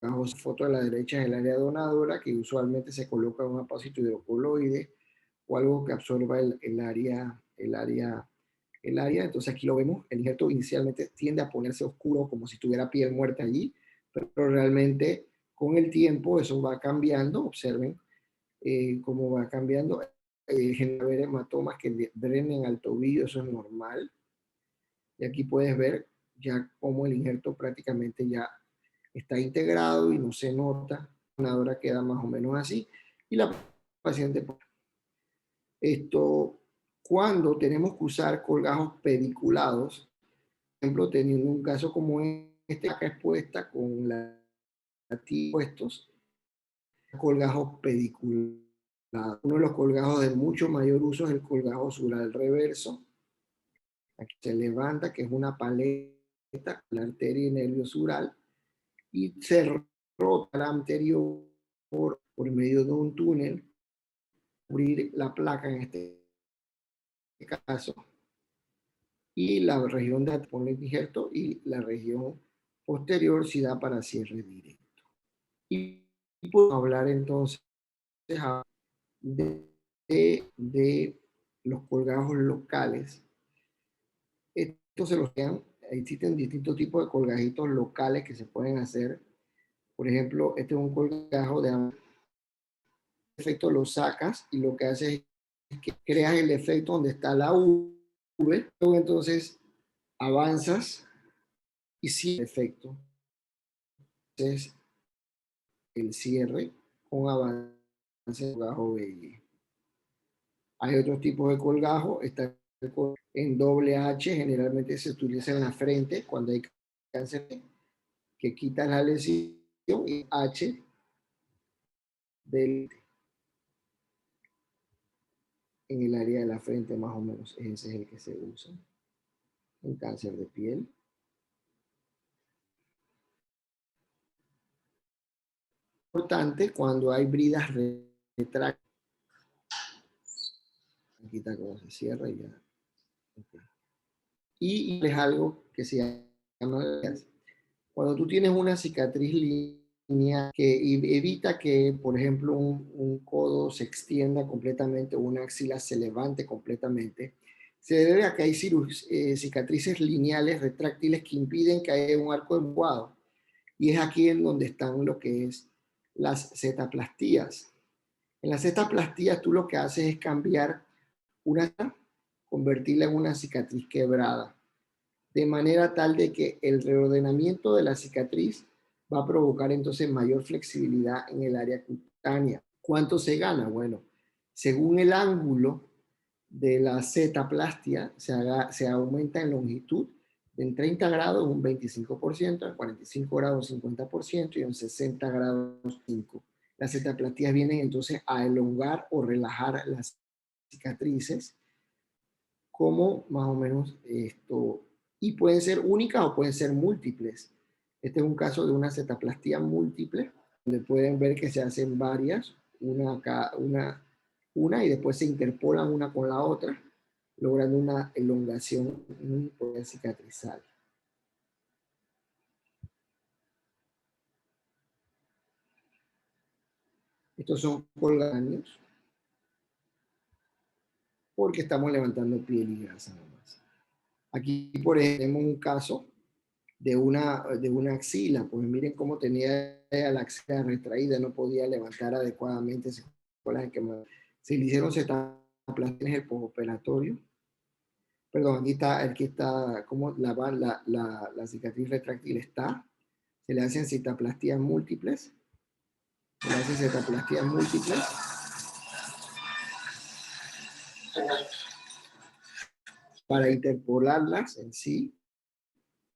bajo foto de la derecha es el área donadora, que usualmente se coloca un apósito hidrocoloide o algo que absorba el área. Entonces aquí lo vemos, el injerto inicialmente tiende a ponerse oscuro como si tuviera piel muerta allí, pero realmente con el tiempo eso va cambiando. Observen cómo va cambiando. Haber hematomas que drenen al tobillo, eso es normal. Y aquí puedes ver ya cómo el injerto prácticamente ya está integrado y no se nota. La donadora queda más o menos así y la paciente Cuando tenemos que usar colgajos pediculados, por ejemplo, teniendo un caso como este, acá expuesta con la puestos, colgajos pediculados. Uno de los colgajos de mucho mayor uso es el colgajo sural reverso. Aquí se levanta, que es una paleta, la arteria y nervio sural, y se rota la anterior por medio de un túnel, cubrir la placa en este caso, y la región de pone injerto y la región posterior si da para cierre directo. Y podemos hablar entonces de los colgajos locales. Estos se los dan, existen distintos tipos de colgajitos locales que se pueden hacer. Por ejemplo, este es un colgajo de efecto, lo sacas y lo que haces es que creas el efecto donde está la V, luego entonces avanzas y sigue el efecto. Entonces, el cierre con avance de colgajo BI. Hay otros tipos de colgajo, está en doble H, generalmente se utiliza en la frente cuando hay cáncer, que quita la lesión, y H del, en el área de la frente más o menos, ese es el que se usa en cáncer de piel. Importante cuando hay bridas retráctiles. Aquí está cómo se cierra y ya. Okay. Y es algo que se llama, cuando tú tienes una cicatriz lineal que evita que, por ejemplo, un codo se extienda completamente o una axila se levante completamente, se debe a que hay cicatrices lineales retráctiles que impiden que haya un arco embuado. Y es aquí en donde están lo que es las setaplastías. En las setaplastías tú lo que haces es cambiar convertirla en una cicatriz quebrada, de manera tal de que el reordenamiento de la cicatriz va a provocar entonces mayor flexibilidad en el área cutánea. ¿Cuánto se gana? Bueno, según el ángulo de la setaplastia, se aumenta en longitud en 30 grados un 25%, en 45 grados un 50% y en 60 grados 5%. Las setaplastías vienen entonces a elongar o relajar las cicatrices, como más o menos esto, y pueden ser únicas o pueden ser múltiples. Este es un caso de una setaplastía múltiple, donde pueden ver que se hacen varias, una y después se interpolan una con la otra, logrando una elongación cicatrizal. Estos son colgáneos, porque estamos levantando piel y grasa nomás. Aquí, por ejemplo, tenemos un caso de una axila, pues miren cómo tenía la axila retraída, no podía levantar adecuadamente, se le hicieron setaplastia en el postoperatorio. Perdón, aquí está como la cicatriz retráctil está, se le hacen setaplastías múltiples, para interpolarlas en sí,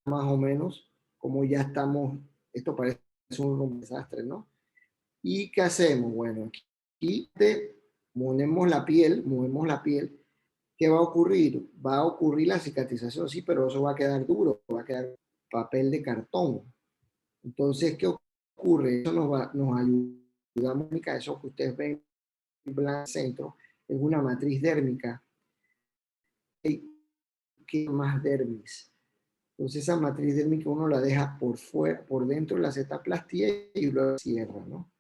más o menos, como ya estamos, esto parece un desastre, ¿no? ¿Y qué hacemos? Bueno, aquí movemos la piel, ¿qué va a ocurrir? Va a ocurrir la cicatrización, sí, pero eso va a quedar duro, va a quedar papel de cartón. Entonces, ¿qué ocurre? Eso nos ayuda, eso que ustedes ven en blanco centro, es una matriz dérmica. ¿Qué más dermis? Entonces esa matriz dérmica uno la deja por fuera, por dentro de la setaplastia y luego cierra, ¿no?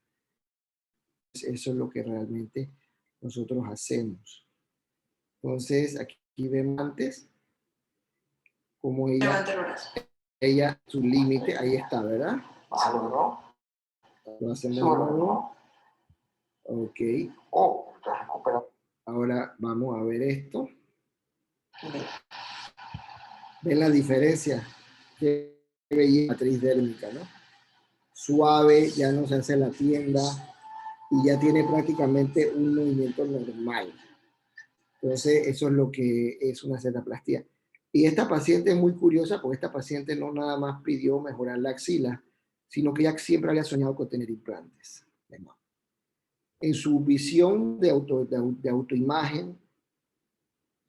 Eso es lo que realmente nosotros hacemos. Entonces aquí vemos antes como ella su límite, ahí está, ¿verdad? Lo hacemos de nuevo. Ok. Ahora vamos a ver esto. ¿Ven la diferencia? Qué bella matriz dérmica, ¿no? Suave, ya no se hace la tienda y ya tiene prácticamente un movimiento normal. Entonces, eso es lo que es una setoplastía. Y esta paciente es muy curiosa porque esta paciente no nada más pidió mejorar la axila, sino que ella siempre había soñado con tener implantes de mama. En su visión de autoimagen,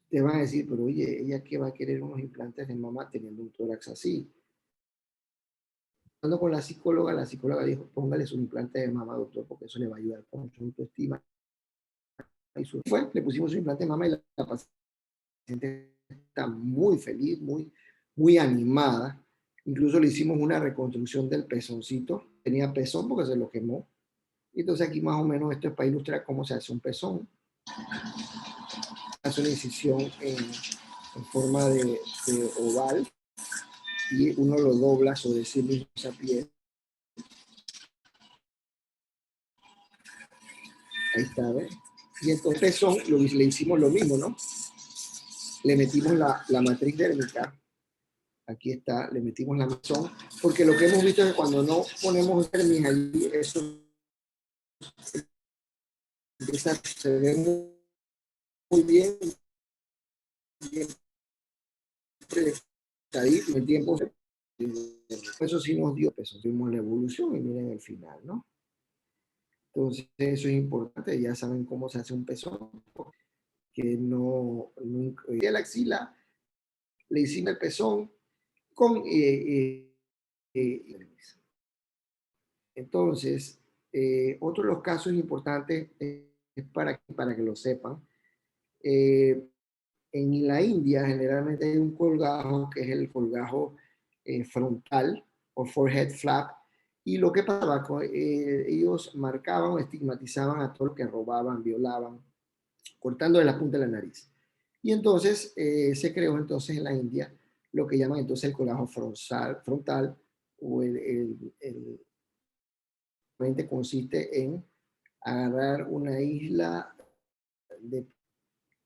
te van a decir, pero oye, ¿ella qué va a querer unos implantes de mama teniendo un tórax así? Hablando con la psicóloga dijo, póngale su implante de mama, doctor, porque eso le va a ayudar con su autoestima. Y le pusimos su implante de mama y la paciente está muy feliz, muy animada. Incluso le hicimos una reconstrucción del pezoncito. Tenía pezón porque se lo quemó. Y entonces aquí más o menos esto es para ilustrar cómo se hace un pezón. Hace una incisión en forma de oval y uno lo dobla sobre sí mismo esa piel. Ahí está, ¿ves? Y entonces pezón le hicimos lo mismo, ¿no? Le metimos la matriz dérmica. Aquí está, le metimos la mesón, porque lo que hemos visto es que cuando no ponemos dermis allí, eso se ve muy bien, proyectadito en el tiempo. Eso sí nos dio peso, vimos la evolución y miren el final, ¿no? Entonces eso es importante, ya saben cómo se hace un pezón, que nunca, la axila, le hicimos el pezón con entonces, otro de los casos importantes es para que lo sepan. En la India generalmente hay un colgajo que es el colgajo frontal o forehead flap. Y lo que pasaba, ellos marcaban o estigmatizaban a todos los que robaban, violaban, cortando de la punta de la nariz. Y entonces se creó entonces en la India lo que llaman entonces el colgajo frontal o consiste en agarrar una isla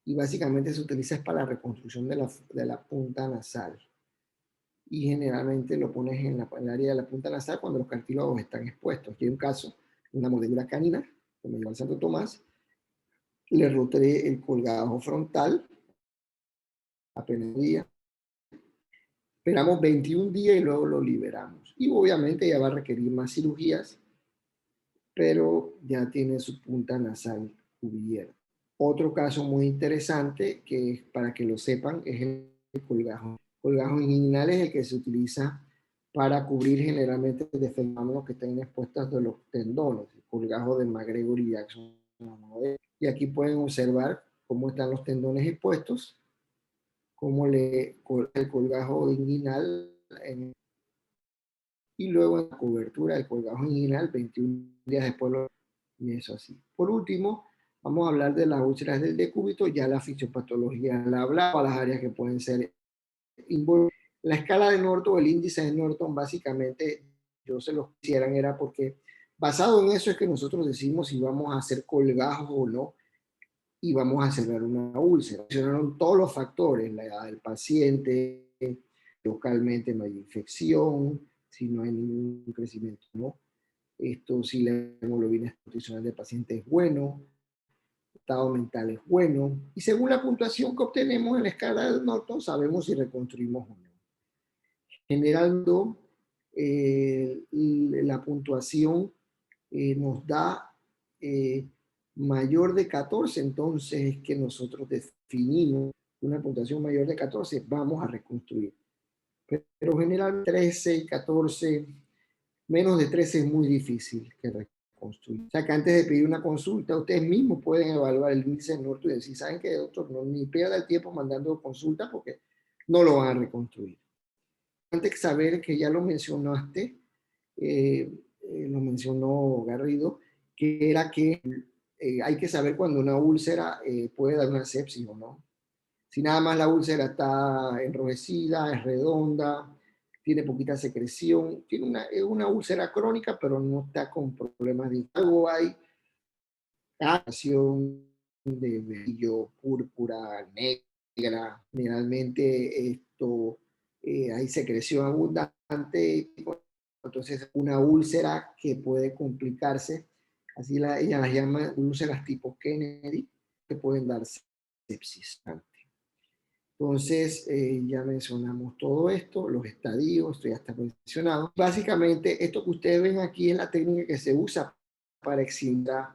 y básicamente se utiliza para la reconstrucción de la punta nasal. Y generalmente lo pones en el área de la punta nasal cuando los cartílagos están expuestos. Aquí hay un caso, una mordedura canina, que me llevó al Santo Tomás, le roté el colgajo frontal, apenas día, esperamos 21 días y luego lo liberamos. Y obviamente ya va a requerir más cirugías, pero ya tiene su punta nasal cubierta. Otro caso muy interesante, que es, para que lo sepan, es el colgajo. El colgajo inguinal es el que se utiliza para cubrir generalmente defectos que estén expuestos de los tendones, el colgajo de McGregor y Jackson. Y aquí pueden observar cómo están los tendones expuestos, cómo el colgajo inguinal y luego en la cobertura del colgajo inguinal 21 días después y eso así. Por último, vamos a hablar de las úlceras del decúbito, ya la fisiopatología la hablaba, las áreas que pueden ser involucradas. La escala de Norton, el índice de Norton, básicamente, yo se los quisieran, era porque basado en eso es que nosotros decimos si vamos a hacer colgajos o no y vamos a cerrar una úlcera. Mencionaron todos los factores, la edad del paciente, localmente no hay infección, si no hay ningún crecimiento, ¿no? Esto, si la hemoglobina nutricional del paciente es bueno, estado mental es bueno, y según la puntuación que obtenemos en la escala de Norton, sabemos si reconstruimos o no. Generando la puntuación nos da mayor de 14, entonces es que nosotros definimos una puntuación mayor de 14, vamos a reconstruir. Pero generalmente 13 y 14, menos de 13 es muy difícil que reconstruir. O sea que antes de pedir una consulta, ustedes mismos pueden evaluar el índice de Norton y decir, ¿saben qué, doctor? No, ni pierda el tiempo mandando consulta porque no lo van a reconstruir. Antes de saber que ya lo mencionaste, lo mencionó Garrido, que era que hay que saber cuando una úlcera puede dar una sepsis o no. Si nada más la úlcera está enrojecida, es redonda, tiene poquita secreción, es una úlcera crónica, pero no está con problemas de algo. Hay acción de vello, púrpura, negra. Generalmente hay secreción abundante, entonces una úlcera que puede complicarse, así ella las llama úlceras tipo Kennedy, que pueden darse sepsis. Entonces, ya mencionamos todo esto, los estadios, esto ya está mencionado. Básicamente, esto que ustedes ven aquí es la técnica que se usa para excimer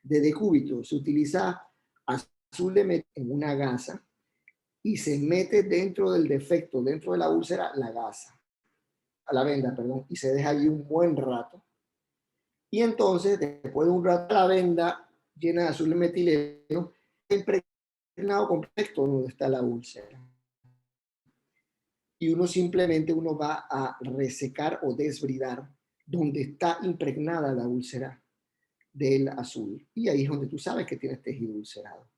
de decúbito. Se utiliza azul de metal en una gasa y se mete dentro del defecto, dentro de la úlcera, la gasa, la venda, perdón, y se deja allí un buen rato. Y entonces, después de un rato, la venda llena de azul de metileno, impregnado completo donde está la úlcera. Y uno va a resecar o desbridar donde está impregnada la úlcera del azul. Y ahí es donde tú sabes que tienes tejido ulcerado.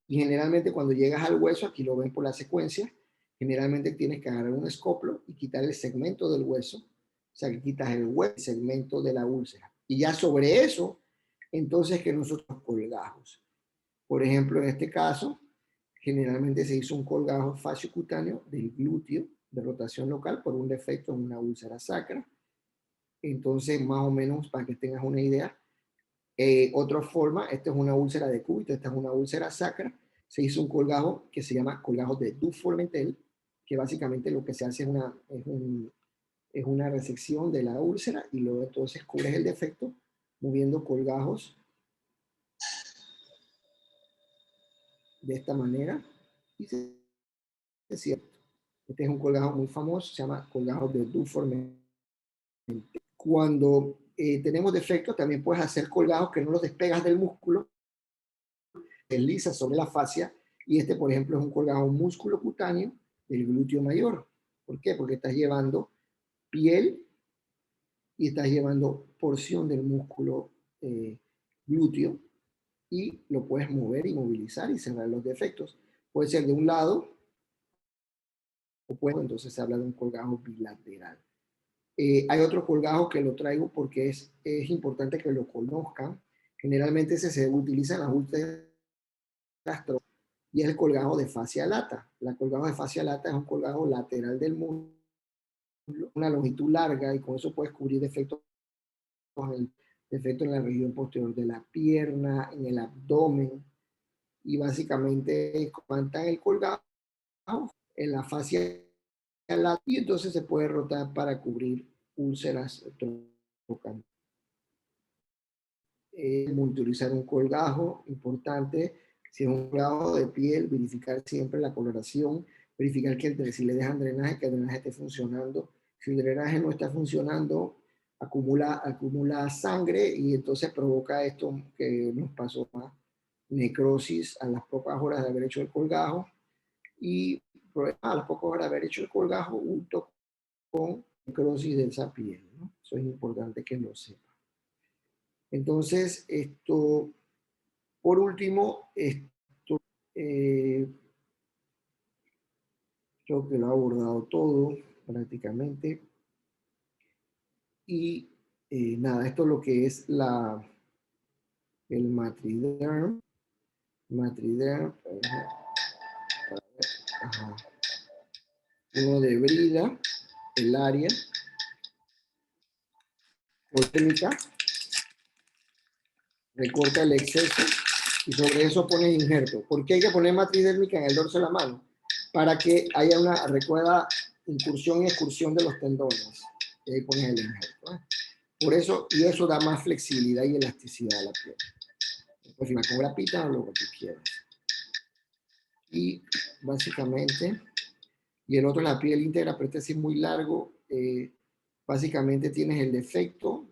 Y generalmente cuando llegas al hueso, aquí lo ven por la secuencia, generalmente tienes que agarrar un escoplo y quitar el segmento del hueso. O sea, que quitas el hueso, el segmento de la úlcera. Y ya sobre eso, entonces que nosotros colgajos. Por ejemplo, en este caso, generalmente se hizo un colgajo fasciocutáneo del glúteo de rotación local por un defecto en una úlcera sacra. Entonces, más o menos, para que tengas una idea, otra forma, esta es una úlcera de cúbito, esta es una úlcera sacra, se hizo un colgajo que se llama colgajo de Dufour-Mentel, que básicamente lo que se hace es una resección de la úlcera y luego entonces cubres el defecto moviendo colgajos de esta manera. Y es cierto, este es un colgajo muy famoso, se llama colgajo de Dufour-Mentel. Cuando tenemos defectos, también puedes hacer colgajos que no los despegas del músculo, deslizas sobre la fascia, y este, por ejemplo, es un colgajo músculo cutáneo del glúteo mayor. ¿Por qué? Porque estás llevando piel y estás llevando porción del músculo glúteo y lo puedes mover y movilizar y cerrar los defectos. Puede ser de un lado o puede, entonces se habla de un colgajo bilateral. Hay otro colgajo que lo traigo porque es importante que lo conozcan. Generalmente ese se utiliza en las úlceras y es el colgajo de fascia lata. La colgajo de fascia lata es un colgajo lateral del muslo, una longitud larga y con eso puedes cubrir defectos en la región posterior de la pierna, en el abdomen y básicamente levantan el colgajo en la fascia lata y entonces se puede rotar para cubrir úlceras trocantes. Monitorizar un colgajo, importante, si es un colgajo de piel, verificar siempre la coloración, verificar que si le dejan drenaje, que el drenaje esté funcionando. Si el drenaje no está funcionando, acumula sangre y entonces provoca esto que nos pasó a necrosis a las pocas horas de haber hecho el colgajo y a las pocas horas de haber hecho el colgajo junto con necrosis de esa piel, ¿no? Eso es importante que lo sepan. Entonces, por último, creo que lo ha abordado todo prácticamente. Y nada, esto es lo que es el matriderm. Uno debrida el área técnica, recorta el exceso y sobre eso pones injerto. ¿Por qué hay que poner matriz dérmica en el dorso de la mano? Para que haya una adecuada incursión y excursión de los tendones. Y ahí pones el injerto. Por eso, y eso da más flexibilidad y elasticidad a la piel. Puedes firmar con grapita o lo que tú quieras. Y básicamente, y el otro es la piel íntegra, pero este sí es muy largo. Básicamente tienes el defecto.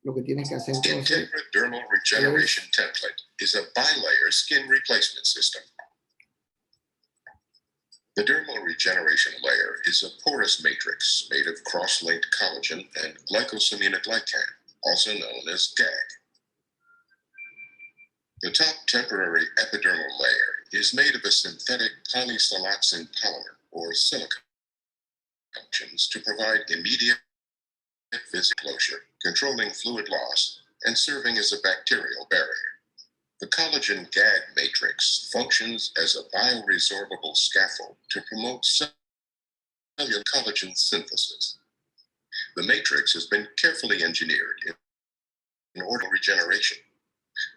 Lo que tienes que hacer entonces Dermal Regeneration Template is a bilayer skin replacement system. The dermal regeneration layer is a porous matrix made of cross-linked collagen and glycosaminoglycan, also known as GAG. The top temporary epidermal layer is made of a synthetic polysiloxane polymer, or silica, to provide immediate physical closure, controlling fluid loss, and serving as a bacterial barrier. The collagen GAG matrix functions as a bioresorbable scaffold to promote cellular collagen synthesis. The matrix has been carefully engineered in order regeneration.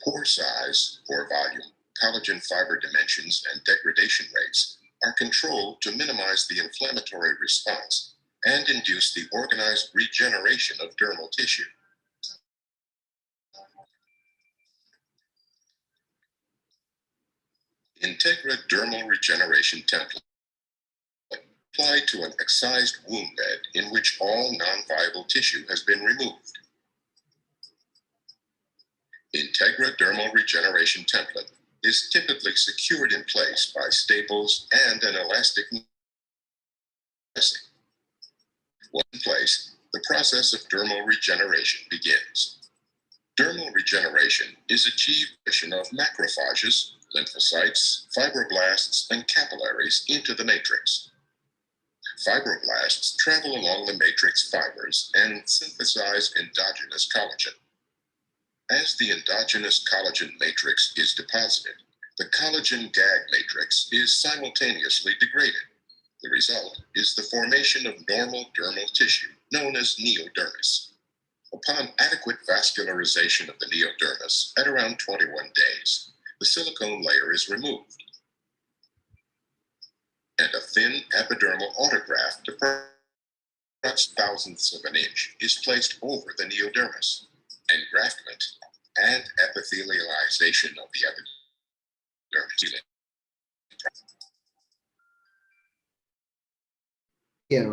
Pore size, pore volume, collagen fiber dimensions and degradation rates are controlled to minimize the inflammatory response and induce the organized regeneration of dermal tissue. Integra Dermal Regeneration Template applied to an excised wound bed in which all non-viable tissue has been removed. Integra Dermal Regeneration Template is typically secured in place by staples and an elastic dressing. Once in place, the process of dermal regeneration begins. Dermal regeneration is achieved by of macrophages, lymphocytes, fibroblasts, and capillaries into the matrix. Fibroblasts travel along the matrix fibers and synthesize endogenous collagen. As the endogenous collagen matrix is deposited, the collagen gag matrix is simultaneously degraded. The result is the formation of normal dermal tissue, known as neodermis. Upon adequate vascularization of the neodermis at around 21 days, the silicone layer is removed, and a thin epidermal autograft, approximately thousandths of an inch, is placed over the neodermis. Engraftment and epithelialization of the epidermis.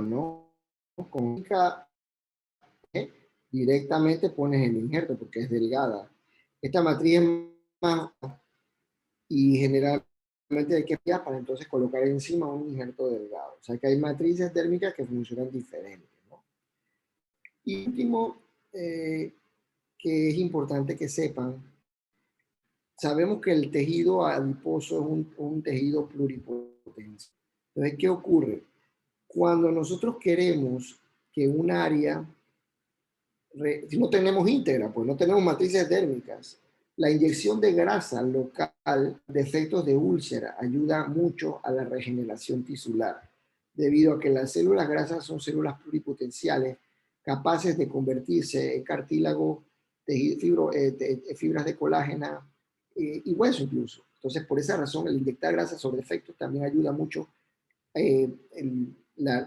¿No? Directamente pones el injerto porque es delgada. Esta matriz es más y generalmente hay que pillar para entonces colocar encima un injerto delgado. O sea que hay matrices térmicas que funcionan diferentes, ¿no? Y último, que es importante que sepan, sabemos que el tejido adiposo es un tejido pluripotencial. Entonces, ¿qué ocurre? Cuando nosotros queremos que un área, si no tenemos íntegra, pues no tenemos matrices dérmicas, la inyección de grasa local de efectos de úlcera ayuda mucho a la regeneración tisular, debido a que las células grasas son células pluripotenciales capaces de convertirse en cartílago, fibras de colágena y hueso incluso. Entonces, por esa razón, el inyectar grasa sobre efectos también ayuda mucho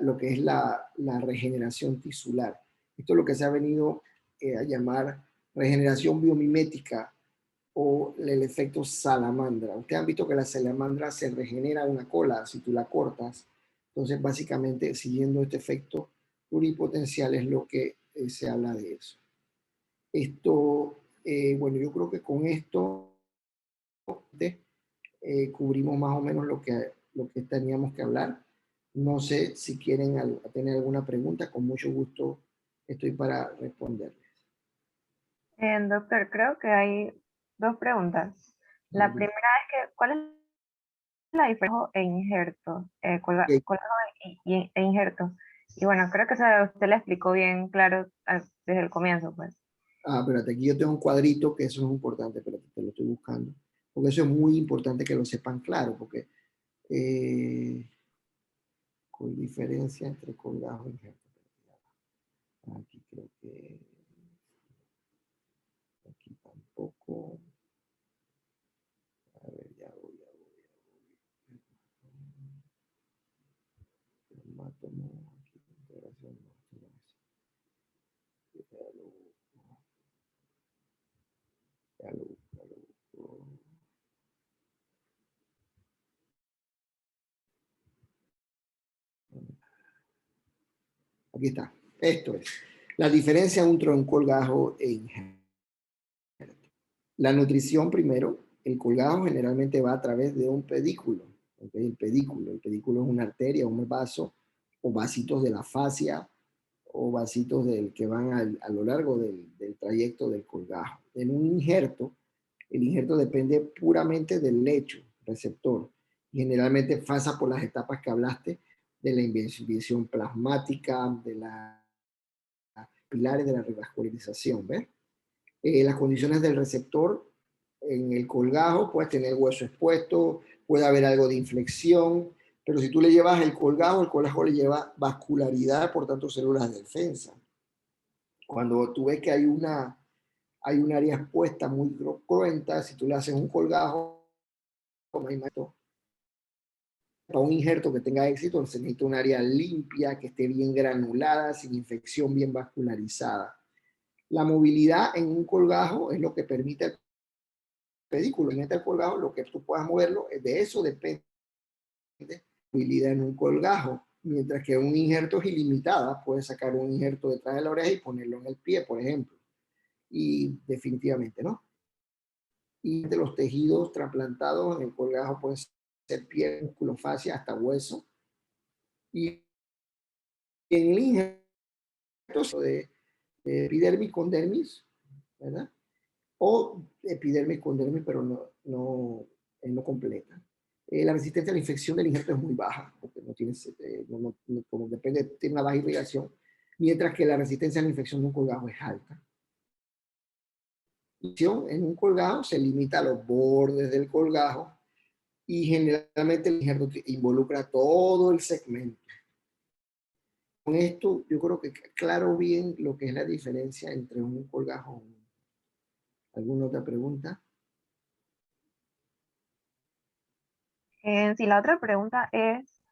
lo que es la regeneración tisular. Esto es lo que se ha venido a llamar regeneración biomimética o el efecto salamandra. Ustedes han visto que la salamandra se regenera una cola si tú la cortas. Entonces, básicamente, siguiendo este efecto pluripotencial es lo que se habla de eso. Esto, bueno, yo creo que con esto cubrimos más o menos lo que teníamos que hablar. No sé si quieren tener alguna pregunta, con mucho gusto estoy para responderles. Doctor, creo que hay dos preguntas. La primera es que, ¿cuál es la diferencia e injerto? Colgado e injerto. Y bueno, creo que usted le explicó bien claro desde el comienzo, pues. Espérate, aquí yo tengo un cuadrito que eso es importante, pero te lo estoy buscando. Porque eso es muy importante que lo sepan claro, porque con diferencia entre colgado e injerto. Aquí creo que aquí tampoco. A ver, ya voy. Dermátomo, aquí integración, ya lo busco. Aquí está. Esto es la diferencia entre un colgajo e injerto. La nutrición primero, el colgajo generalmente va a través de un pedículo. ¿Okay? El pedículo es una arteria, un vaso o vasitos de la fascia o vasitos que van a lo largo del trayecto del colgajo. En un injerto, el injerto depende puramente del lecho receptor. Generalmente pasa por las etapas que hablaste de la inhibición plasmática, de las pilares de la revascularización, ¿ves? Las condiciones del receptor en el colgajo, puedes tener hueso expuesto, puede haber algo de inflexión, pero si tú le llevas el colgajo le lleva vascularidad, por tanto células de defensa. Cuando tú ves que hay un área expuesta muy cruenta, si tú le haces un colgajo, como hay más, para un injerto que tenga éxito se necesita un área limpia, que esté bien granulada, sin infección, bien vascularizada. La movilidad en un colgajo es lo que permite el pedículo. En el colgajo, lo que tú puedas moverlo, de eso depende la movilidad en un colgajo. Mientras que un injerto es ilimitada, puedes sacar un injerto detrás de la oreja y ponerlo en el pie, por ejemplo. Y definitivamente, ¿no? Y de los tejidos trasplantados en el colgajo pueden ser piel, músculo, fascia, hasta hueso. Y en el injerto de epidermis con dermis, ¿verdad? O epidermis con dermis, pero no completa. La resistencia a la infección del injerto es muy baja, porque no tiene, como depende, tiene una baja irrigación, mientras que la resistencia a la infección de un colgajo es alta. En un colgajo se limita a los bordes del colgajo y generalmente el injerto involucra todo el segmento. Con esto yo creo que claro bien lo que es la diferencia entre un colgajo. ¿Alguna otra pregunta? Sí, la otra pregunta es,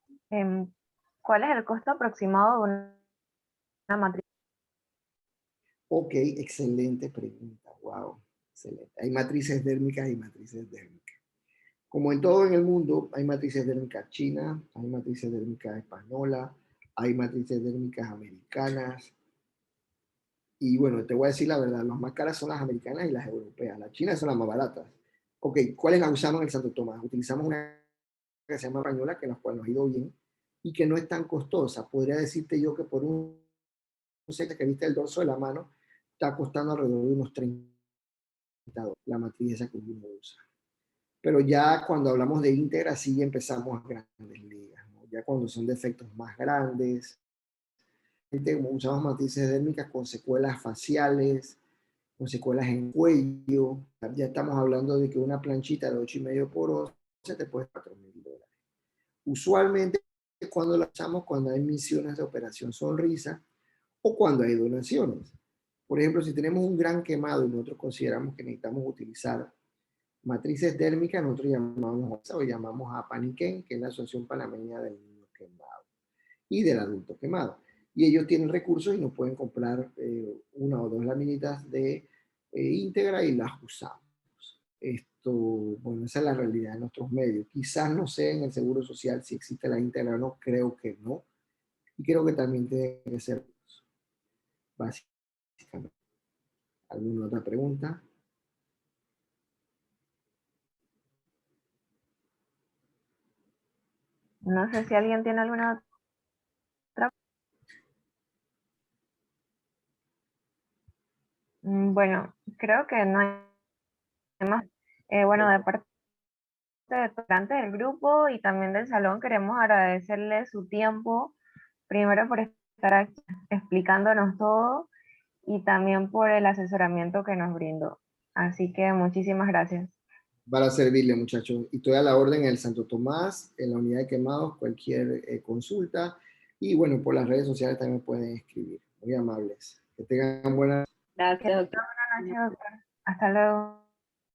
¿cuál es el costo aproximado de una matriz? Ok, excelente pregunta. Wow, excelente. Hay matrices dérmicas y matrices dérmicas. Como en todo en el mundo, hay matrices dérmicas chinas, hay matrices dérmicas españolas, hay matrices dérmicas americanas. Y bueno, te voy a decir la verdad, las más caras son las americanas y las europeas. Las chinas son las más baratas. Ok, ¿cuáles las usamos en el Santo Tomás? Utilizamos una que se llama española, que nos ha ido bien y que no es tan costosa. Podría decirte yo que por un set que viste el dorso de la mano, está costando alrededor de unos 30 $, la matriz esa que uno usa. Pero ya cuando hablamos de íntegra, sí empezamos a grandes ligas, ¿no? Ya cuando son defectos más grandes, usamos matrices dérmicas con secuelas faciales, con secuelas en cuello. Ya estamos hablando de que una planchita de 8,5 por 11 te cuesta $4,000. Usualmente cuando la usamos cuando hay misiones de operación sonrisa o cuando hay donaciones. Por ejemplo, si tenemos un gran quemado y nosotros consideramos que necesitamos utilizar matrices dérmicas, nosotros llamamos a Paniquén, que es la Asociación Panameña del Niño Quemado y del Adulto Quemado. Y ellos tienen recursos y nos pueden comprar una o dos laminitas de íntegra y las usamos. Bueno, esa es la realidad de nuestros medios. Quizás no sé en el Seguro Social si existe la íntegra o no, creo que no. Y creo que también tiene que ser básicamente. ¿Alguna otra pregunta? No sé si alguien tiene alguna otra. Bueno, creo que no hay más. Bueno, de parte del grupo y también del salón, queremos agradecerle su tiempo, primero por estar aquí explicándonos todo y también por el asesoramiento que nos brindó. Así que muchísimas gracias. Para servirle, muchachos. Y estoy a la orden en el Santo Tomás, en la unidad de quemados, cualquier consulta. Y bueno, por las redes sociales también pueden escribir. Muy amables. Que tengan buenas. Gracias, doctor. Buenas noches, doctor. Hasta luego.